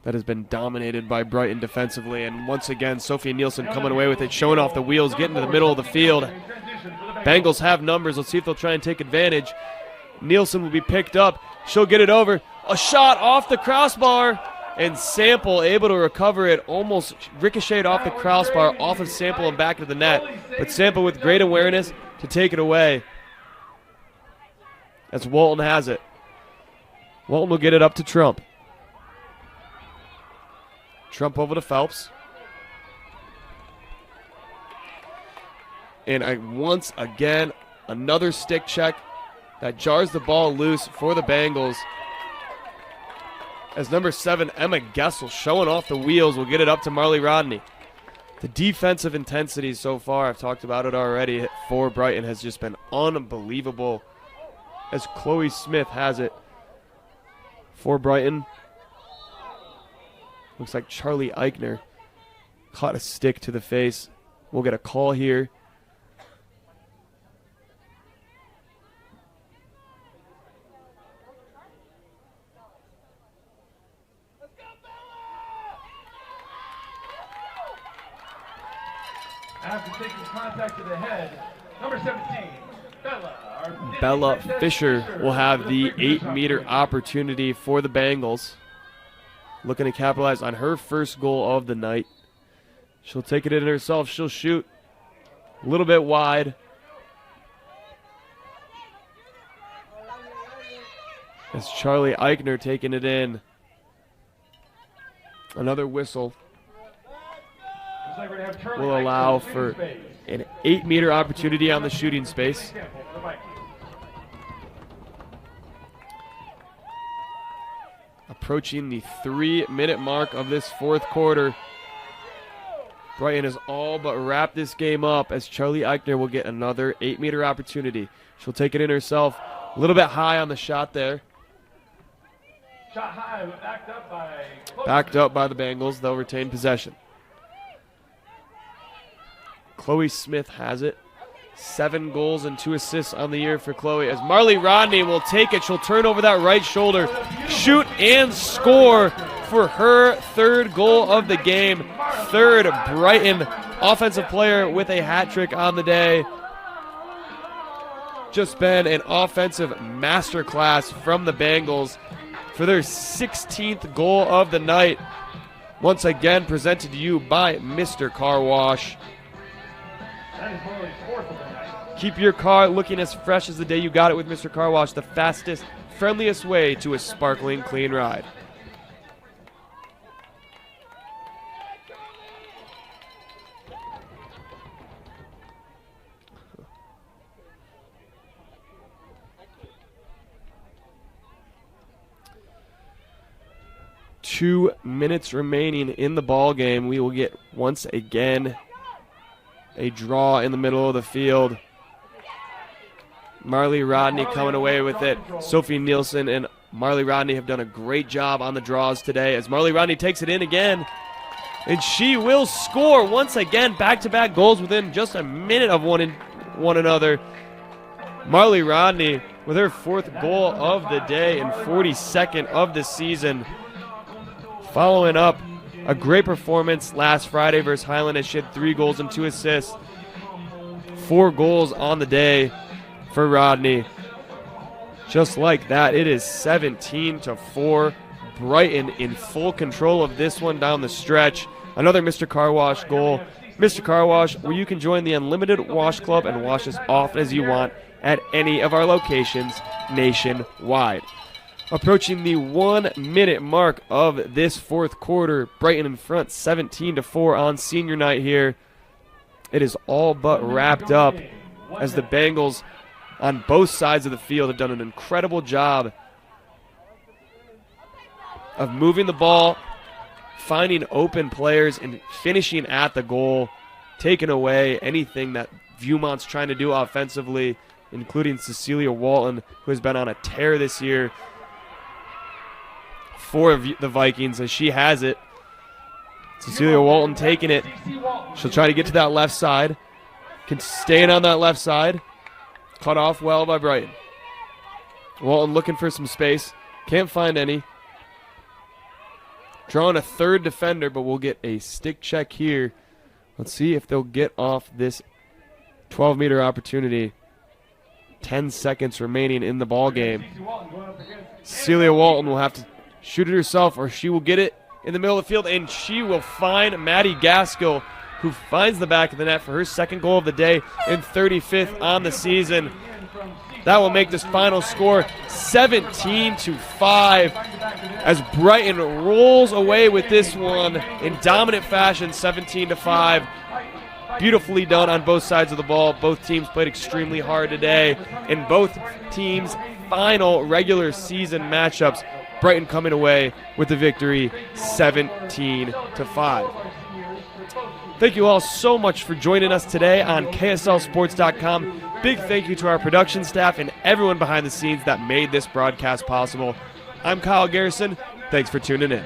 S3: that has been dominated by Brighton defensively. And once again, Sophia Nielsen coming away with it, showing off the wheels, getting to the middle of the field. Bengals have numbers. Let's see if they'll try and take advantage. Nielsen will be picked up. She'll get it over. A shot off the crossbar. And Sample able to recover it, almost ricocheted off the crossbar, off of Sample and back to the net. But Sample with great awareness to take it away. As Walton has it. Walton will get it up to Trump. Trump over to Phelps. And once again, another stick check that jars the ball loose for the Bengals. As number 7, Emma Gessel, showing off the wheels, will get it up to Marley Rodney. The defensive intensity so far, I've talked about it already, for Brighton has just been unbelievable. As Chloe Smith has it for Brighton. Looks like Charlie Eichner caught a stick to the face. We'll get a call here.
S1: After taking contact to the head, number 17,
S3: Bella Fisher will have the 8-meter opportunity for the Bengals. Looking to capitalize on her first goal of the night. She'll take it in herself. She'll shoot a little bit wide. As Charlie Eichner taking it in. Another whistle will allow for an 8-meter opportunity on the shooting space. Approaching the 3-minute mark of this fourth quarter. Brighton has all but wrapped this game up as Charlie Eichner will get another 8-meter opportunity. She'll take it in herself. A little bit high on the shot there.
S1: Shot high,
S3: backed up by the Bengals. They'll retain possession. Chloe Smith has it. 7 goals and 2 assists on the year for Chloe. As Marley Rodney will take it. She'll turn over that right shoulder, shoot and score for her 3rd goal of the game. 3rd Brighton offensive player with a hat trick on the day. Just been an offensive masterclass from the Bengals for their 16th goal of the night. Once again presented to you by Mr. Car Wash. Keep your car looking as fresh as the day you got it with Mr. Car Wash, the fastest, friendliest way to a sparkling clean ride. Two minutes remaining in the ball game. We will get once again a draw in the middle of the field. Marley Rodney coming away with it. Sophie Nielsen and Marley Rodney have done a great job on the draws today as Marley Rodney takes it in again. And she will score once again. Back-to-back goals within just a minute of one another. Marley Rodney with her 4th goal of the day and 42nd of the season, following up a great performance last Friday versus Highland as she had 3 goals and 2 assists. 4 goals on the day for Rodney. Just like that, it is 17-4. Brighton in full control of this one down the stretch. Another Mr. Car Wash goal. Mr. Car Wash, where you can join the Unlimited Wash Club and wash as often as you want at any of our locations nationwide. Approaching the 1-minute mark of this 4th quarter, Brighton in front 17-4 on senior night here. It is all but wrapped up as the Bengals on both sides of the field have done an incredible job of moving the ball, finding open players, and finishing at the goal, taking away anything that Viewmont's trying to do offensively, including Cecilia Walton, who has been on a tear this year for the Vikings, as she has it. Cecilia Walton taking it. She'll try to get to that left side. Can stay on that left side. Cut off well by Brighton. Walton looking for some space. Can't find any. Drawing a 3rd defender, but we'll get a stick check here. Let's see if they'll get off this 12-meter opportunity. 10 seconds remaining in the ball game. Cecilia Walton will have to shoot it herself, or she will get it in the middle of the field, and she will find Maddie Gaskell, who finds the back of the net for her 2nd goal of the day and 35th on the season. That will make this final score 17-5 as Brighton rolls away with this one in dominant fashion, 17-5. Beautifully done on both sides of the ball. Both teams played extremely hard today. In both teams' final regular season matchups, Brighton coming away with the victory 17-5. Thank you all so much for joining us today on KSLSports.com. Big thank you to our production staff and everyone behind the scenes that made this broadcast possible. I'm Kyle Garrison. Thanks for tuning in.